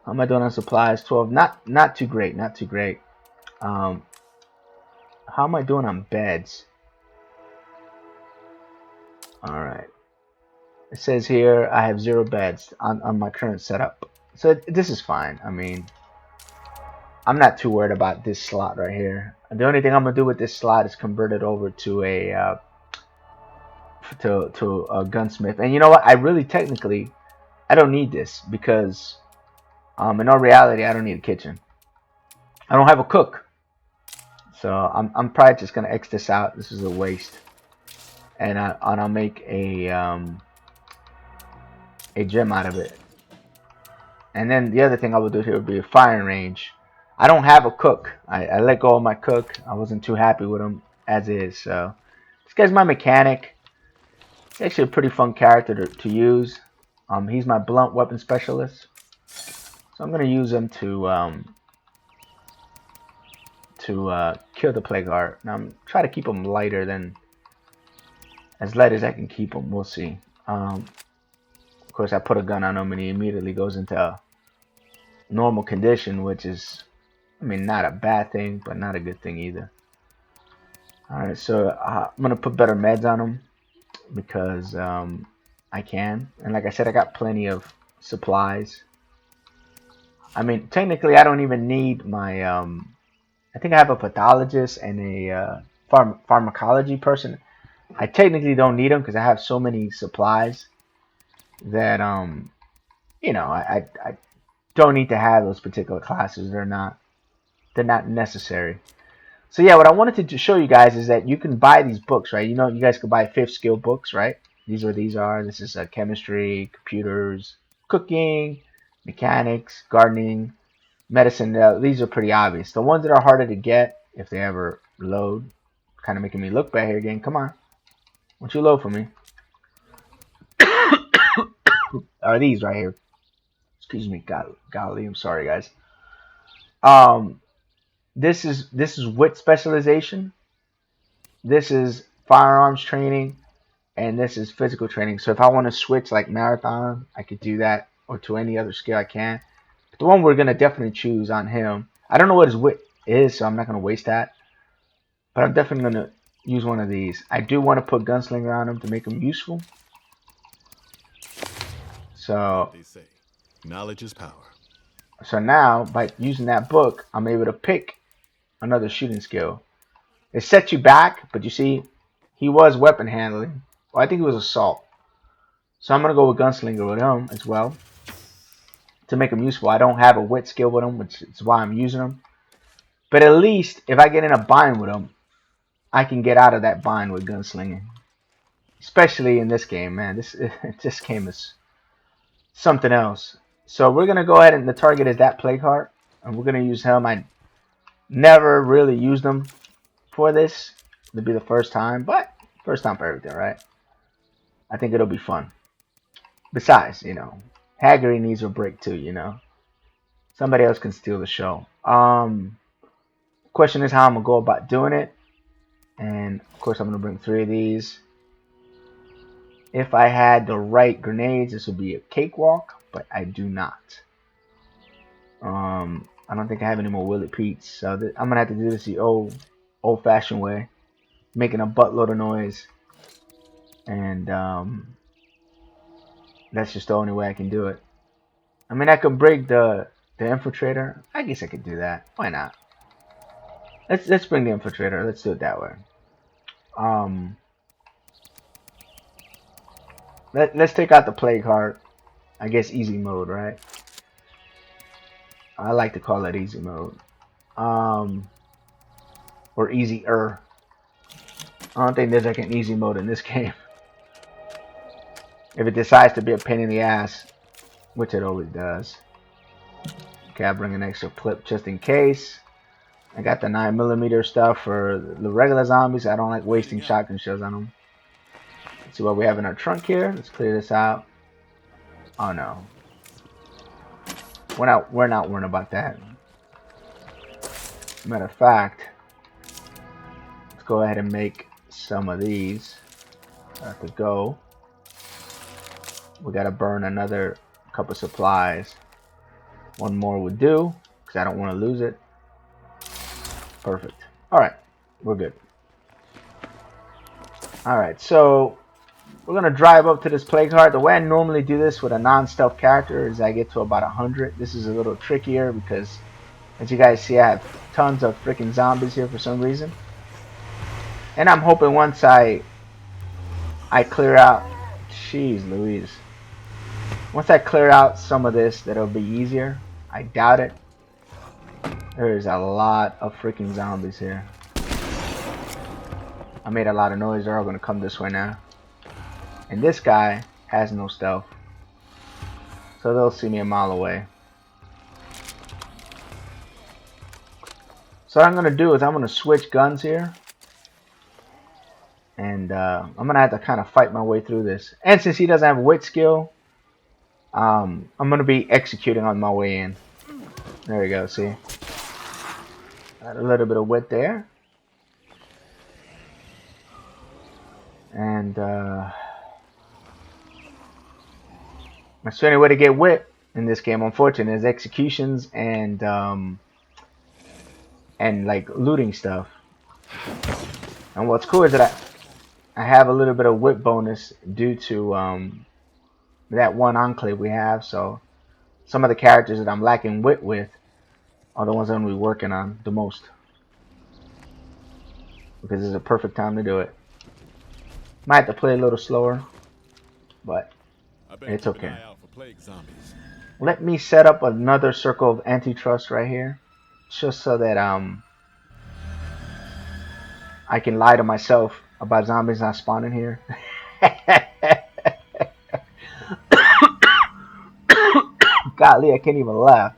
How am I doing on supplies? 12. Not too great. Not too great. How am I doing on beds? All right. It says here I have 0 beds on my current setup. So this is fine. I mean, I'm not too worried about this slot right here. The only thing I'm gonna do with this slot is convert it over to a gunsmith. And you know what? I really technically I don't need this because in all reality I don't need a kitchen. I don't have a cook. So I'm probably just gonna X this out. This is a waste. and I'll make a gem out of it. And then the other thing I would do here would be a firing range. I don't have a cook. I let go of my cook. I wasn't too happy with him as is. So this guy's my mechanic. He's actually a pretty fun character to use. He's my blunt weapon specialist. So I'm gonna use him to kill the plague heart. Now I'm trying to keep him lighter than as light as I can keep him. We'll see. Of course, I put a gun on him and he immediately goes into normal condition, which is, I mean, not a bad thing, but not a good thing either. Alright, so I'm gonna put better meds on him because I can, and like I said, I got plenty of supplies. I mean, technically I don't even need my I think I have a pathologist and a pharmacology person. I technically don't need them because I have so many supplies that you know, I don't need to have those particular classes. They're not necessary. So yeah, what I wanted to show you guys is that you can buy these books, right? You know, you guys can buy 5th skill books, right? These are what these are. This is chemistry, computers, cooking, mechanics, gardening, medicine. These are pretty obvious. The ones that are harder to get, if they ever load, kind of making me look bad here again. Come on, won't you load for me? Are these right here? Excuse me, golly, I'm sorry, guys. This is wit specialization. This is firearms training, and this is physical training. So if I want to switch like marathon, I could do that, or to any other skill I can. But the one we're gonna definitely choose on him. I don't know what his wit is, so I'm not gonna waste that. But I'm definitely gonna use one of these. I do want to put gunslinger on him to make him useful. So They say, knowledge is power. So now, by using that book, I'm able to pick another shooting skill. It sets you back, but you see, he was weapon handling. Well, I think it was assault. So I'm going to go with gunslinger with him as well to make him useful. I don't have a wit skill with him, which is why I'm using him. But at least, if I get in a bind with him, I can get out of that bind with gunslinging. Especially in this game, man. This game is something else. So we're going to go ahead and the target is that plague heart. And we're going to use him. I never really used him for this. It'll be the first time. But first time for everything, right? I think it'll be fun. Besides, you know, Haggerty needs a break too, you know. Somebody else can steal the show. Question is how I'm going to go about doing it. And of course I'm going to bring 3 of these. If I had the right grenades, this would be a cakewalk. But I do not. I don't think I have any more Willie Pete's, so I'm gonna have to do this the old-fashioned way, making a buttload of noise, and that's just the only way I can do it. I mean, I could break the infiltrator. I guess I could do that. Why not? Let's bring the infiltrator. Let's do it that way. Let's take out the plague heart. I guess easy mode, right? I like to call it easy mode. Or easier. I don't think there's like an easy mode in this game. If it decides to be a pain in the ass, which it always does. Okay, I bring an extra clip just in case. I got the 9mm stuff for the regular zombies. I don't like wasting shotgun shells on them. Let's see what we have in our trunk here. Let's clear this out. Oh no. We're not worrying about that. Matter of fact, let's go ahead and make some of these to go. We gotta burn another couple supplies. One more would do, because I don't want to lose it. Perfect. Alright, we're good. Alright, so we're going to drive up to this plague heart. The way I normally do this with a non-stealth character is I get to about 100. This is a little trickier because, as you guys see, I have tons of freaking zombies here for some reason. And I'm hoping once I clear out... Jeez Louise. Once I clear out some of this, that it'll be easier. I doubt it. There's a lot of freaking zombies here. I made a lot of noise. They're all gonna come this way now. And this guy has no stealth, so they'll see me a mile away. So what I'm gonna do is I'm gonna switch guns here, and I'm gonna have to kind of fight my way through this. And since he doesn't have wit skill, I'm gonna be executing on my way in. There we go. See, got a little bit of wit there, and that's the only way to get wit in this game. Unfortunately, is executions and like looting stuff. And what's cool is that I have a little bit of wit bonus due to that one enclave we have. So some of the characters that I'm lacking wit with are the ones I'm going to be working on the most, because it's a perfect time to do it. Might have to play a little slower, but it's okay. Let me set up another circle of antitrust right here, just so that I can lie to myself about zombies not spawning here. Golly, I can't even laugh.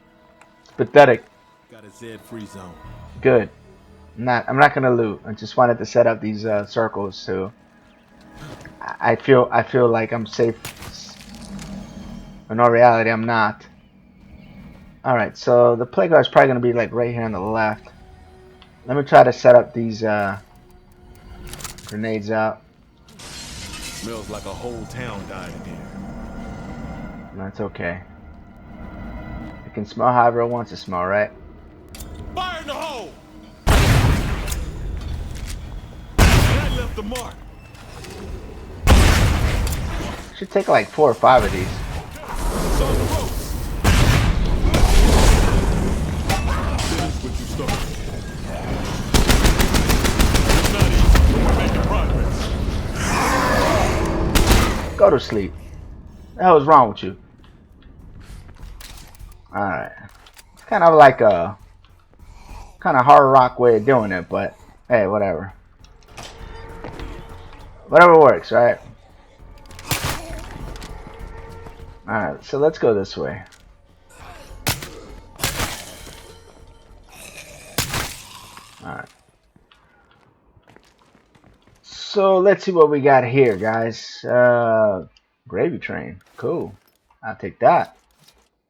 It's pathetic. Got a Z free zone. Good. I'm not gonna loot. I just wanted to set up these circles so I feel like I'm safe. In all reality, I'm not. All right, so the playground is probably gonna be like right here on the left. Let me try to set up these grenades out. Smells like a whole town died in here. That's okay. I can smell however I want to smell, right? Fire in the hole! That left the mark. Should take like 4 or 5 of these. It's on the ropes. Finish what you started. It's not easy, but we're making progress. Go to sleep. The hell is wrong with you? Alright. It's kind of like a hard rock way of doing it, but hey, whatever. Whatever works, right? Alright, so let's go this way. Alright. So let's see what we got here, guys. Gravy train. Cool. I'll take that.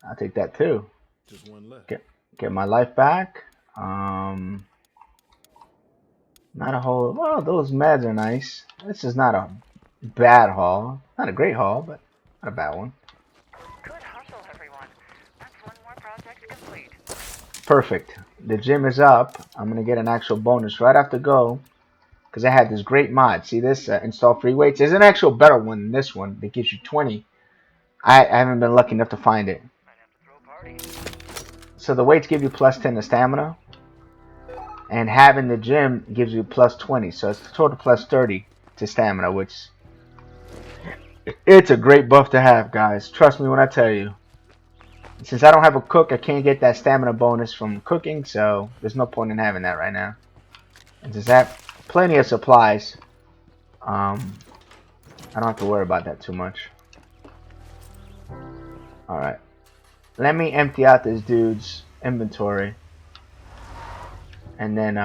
I'll take that too. Just one left. Get my life back. Not a whole. Well, those meds are nice. This is not a bad haul. Not a great haul, but not a bad one. Good hustle, everyone. That's one more project complete. Perfect. The gym is up. I'm gonna get an actual bonus right after go, because I had this great mod. See this? Install free weights. There's an actual better one than this one that gives you 20. I haven't been lucky enough to find it. Might have to throw a party. So the weights give you plus 10 to stamina, and having the gym gives you plus 20. So it's a total plus 30 to stamina, which it's a great buff to have, guys. Trust me when I tell you. Since I don't have a cook, I can't get that stamina bonus from cooking, so there's no point in having that right now. And since I have plenty of supplies, I don't have to worry about that too much. Alright. Let me empty out this dude's inventory, and then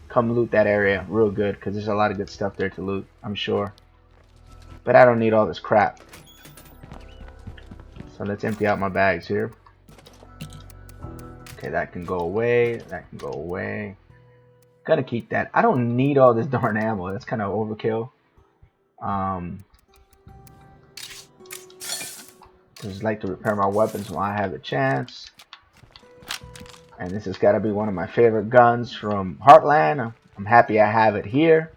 come loot that area real good, because there's a lot of good stuff there to loot, I'm sure. But I don't need all this crap. So let's empty out my bags here. Okay, that can go away. That can go away. Gotta keep that. I don't need all this darn ammo. That's kind of overkill. Just like to repair my weapons when I have a chance. And this has got to be one of my favorite guns from Heartland. I'm happy I have it here.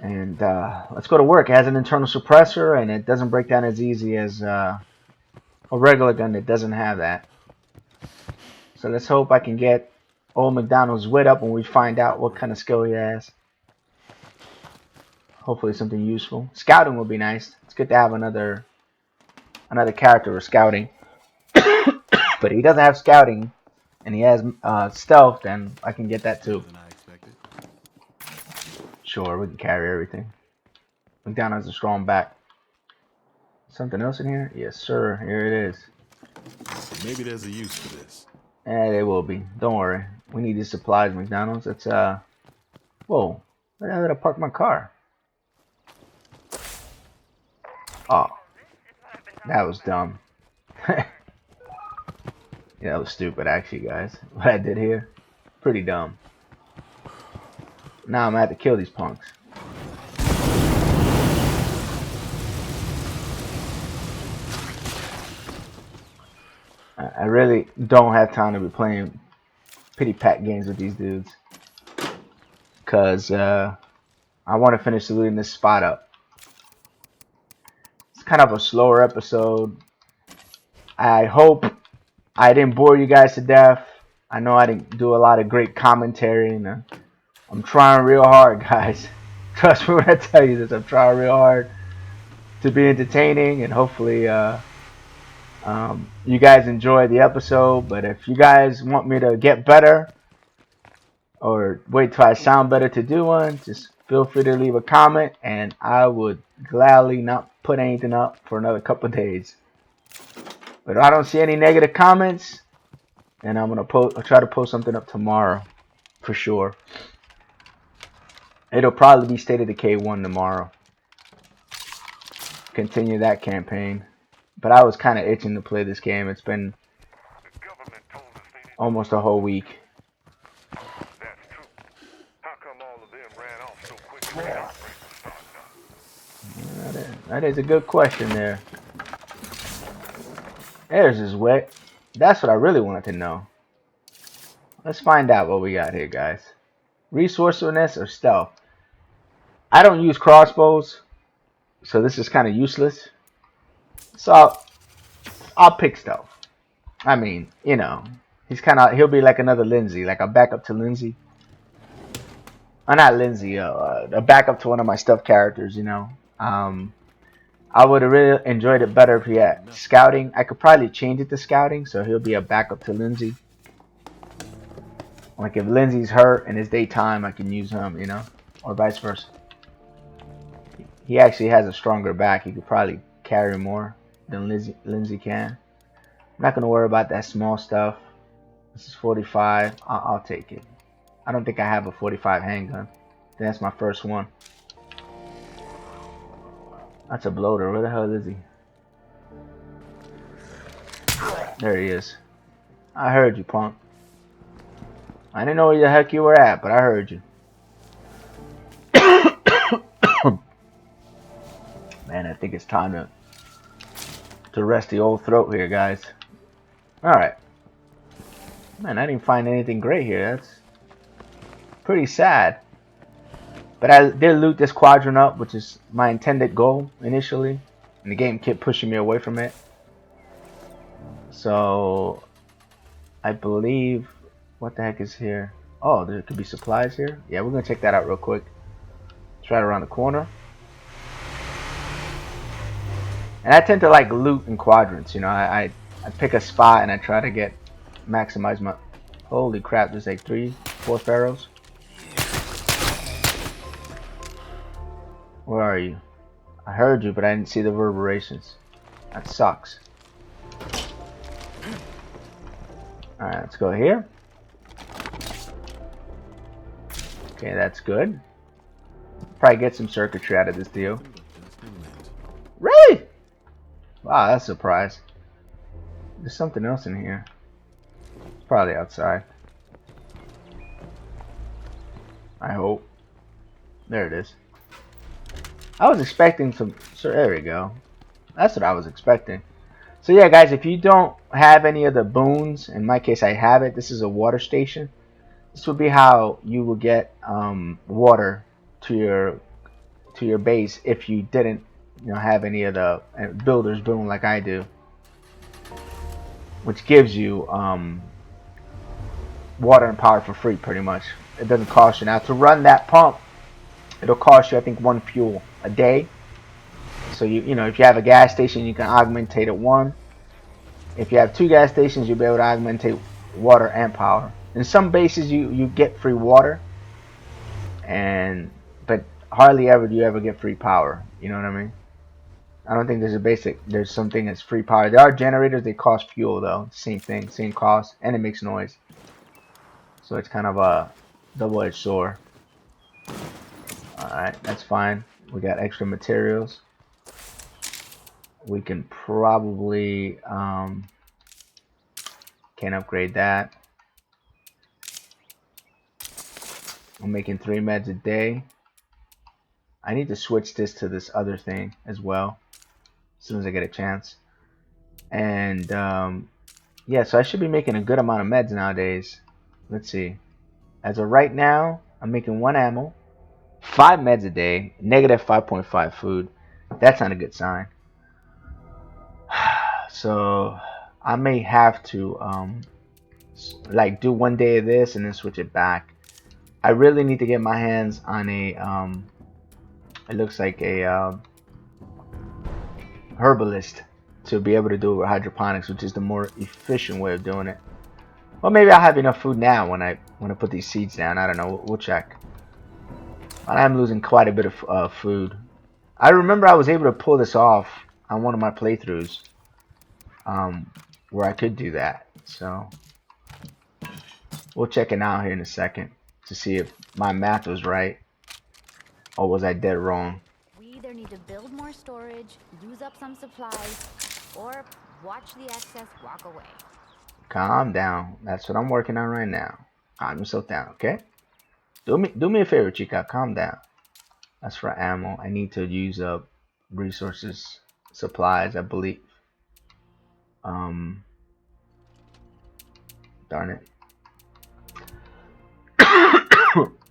And let's go to work. It has an internal suppressor, and it doesn't break down as easy as a regular gun that doesn't have that. So let's hope I can get old McDonald's wit up when we find out what kind of skill he has. Hopefully something useful. Scouting will be nice. It's good to have another character with scouting. But if he doesn't have scouting and he has stealth, then I can get that too. Than I expected. Sure, we can carry everything. McDonald's a strong back. Something else in here? Yes, sir. Here it is. Maybe there's a use for this. There will be. Don't worry. We need these supplies, McDonald's. It's Whoa. Where the hell did I park my car? Oh. That was dumb. Yeah, that was stupid actually, guys. What I did here. Pretty dumb. Now I'm gonna have to kill these punks. I really don't have time to be playing pity pat games with these dudes. Because I want to finish looting this spot up. It's kind of a slower episode. I hope I didn't bore you guys to death. I know I didn't do a lot of great commentary. And, I'm trying real hard, guys. Trust me when I tell you this. I'm trying real hard to be entertaining. And hopefully you guys enjoy the episode. But if you guys want me to get better, or wait till I sound better to do one, just feel free to leave a comment, and I would gladly not put anything up for another couple of days. But if I don't see any negative comments, then I'm gonna I'll try to post something up tomorrow for sure. It'll probably be State of Decay 1 tomorrow. Continue that campaign. But I was kind of itching to play this game. It's been almost a whole week. That is a good question there. Theirs is wet. That's what I really wanted to know. Let's find out what we got here, guys. Resourcefulness or stealth? I don't use crossbows, so this is kind of useless. So I'll pick stealth. I mean, you know, he'll be like another Lindsay, like a backup to Lindsay. Not Lindsay, a backup to one of my stuffed characters, you know. I would have really enjoyed it better if he had scouting. I could probably change it to scouting, so he'll be a backup to Lindsay. Like if Lindsay's hurt and it's daytime, I can use him, you know, or vice versa. He actually has a stronger back. He could probably carry more than Lindsay can. I'm not gonna worry about that small stuff. This is 45. I'll take it. I don't think I have a 45 handgun. That's my first one. That's a bloater. Where the hell is he? There he is. I heard you, punk. I didn't know where the heck you were at, but I heard you. Man, I think it's time to rest the old throat here, guys. Alright. Man, I didn't find anything great here. That's pretty sad. But I did loot this quadrant up, which is my intended goal initially. And the game kept pushing me away from it. So, I believe... What the heck is here? Oh, there could be supplies here. Yeah, we're going to check that out real quick. It's right around the corner. And I tend to like loot in quadrants, you know. I pick a spot and I try to maximize my... Holy crap, there's like 4 pharaohs. Where are you? I heard you, but I didn't see the reverberations. That sucks. Alright, let's go here. Okay, that's good. Probably get some circuitry out of this deal. Really? Wow, that's a surprise. There's something else in here. It's probably outside. I hope. There it is. I was expecting some... So there we go. That's what I was expecting. So yeah, guys, if you don't have any of the boons, in my case I have it. This is a water station. This would be how you will get water to your base if you didn't, you know, have any of the builder's boon like I do, which gives you water and power for free, pretty much. It doesn't cost you. Now to run that pump, it'll cost you, I think, 1 fuel a day. So you know, if you have a gas station, you can augmentate it 1. If you have 2 gas stations, you'll be able to augmentate water and power. In some bases, you get free water, but hardly ever do you ever get free power. You know what I mean? I don't think there's something that's free power. There are generators, they cost fuel though. Same thing, same cost, and it makes noise. So it's kind of a double-edged sword. Alright, that's fine. We got extra materials. We can probably can't upgrade that. I'm making 3 meds a day. I need to switch this to this other thing as well as soon as I get a chance. And yeah, so I should be making a good amount of meds nowadays. Let's see. As of right now, I'm making 1 ammo, 5 meds a day, negative 5.5 food. That's not a good sign. So I may have to like do 1 day of this and then switch it back. I really need to get my hands on a it looks like a herbalist to be able to do it with hydroponics, which is the more efficient way of doing it. Well, maybe I'll have enough food now when I put these seeds down. I don't know. We'll check. But I am losing quite a bit of food. I remember I was able to pull this off on one of my playthroughs, where I could do that. So we'll check it out here in a second to see if my math was right or was I dead wrong. We either need to build more storage, use up some supplies, or watch the excess walk away. Calm down. That's what I'm working on right now. Calm yourself down, okay? Do me a favor, chica. Calm down. That's for ammo. I need to use up resources, supplies, I believe. Darn it.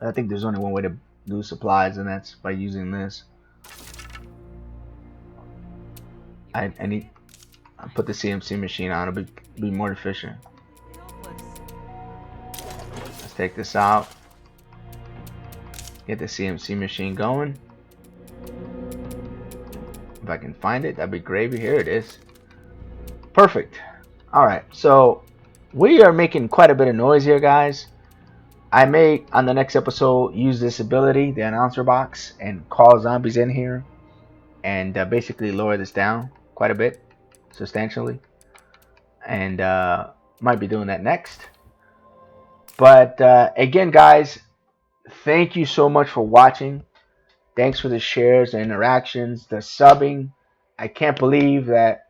I think there's only one way to do supplies, and that's by using this. I need. I put the CMC machine on. It'll be more efficient. Let's take this out. Get the CMC machine going. If I can find it, that'd be gravy. Here it is. Perfect. Alright, so we are making quite a bit of noise here, guys. I may, on the next episode, use this ability, the announcer box, and call zombies in here and basically lower this down quite a bit, substantially. And might be doing that next. But again, guys, thank you so much for watching. Thanks for the shares, the interactions, the subbing. I can't believe that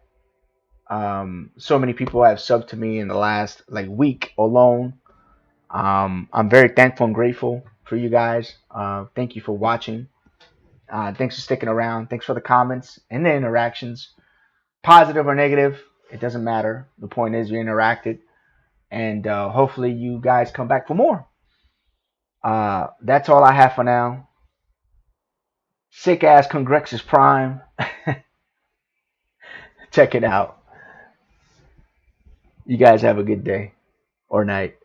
so many people have subbed to me in the last week alone. I'm very thankful and grateful for you guys. Thank you for watching. Thanks for sticking around. Thanks for the comments and the interactions. Positive or negative, it doesn't matter. The point is you interacted. And hopefully you guys come back for more. That's all I have for now. Sick ass Congrexes Prime. Check it out. You guys have a good day or night.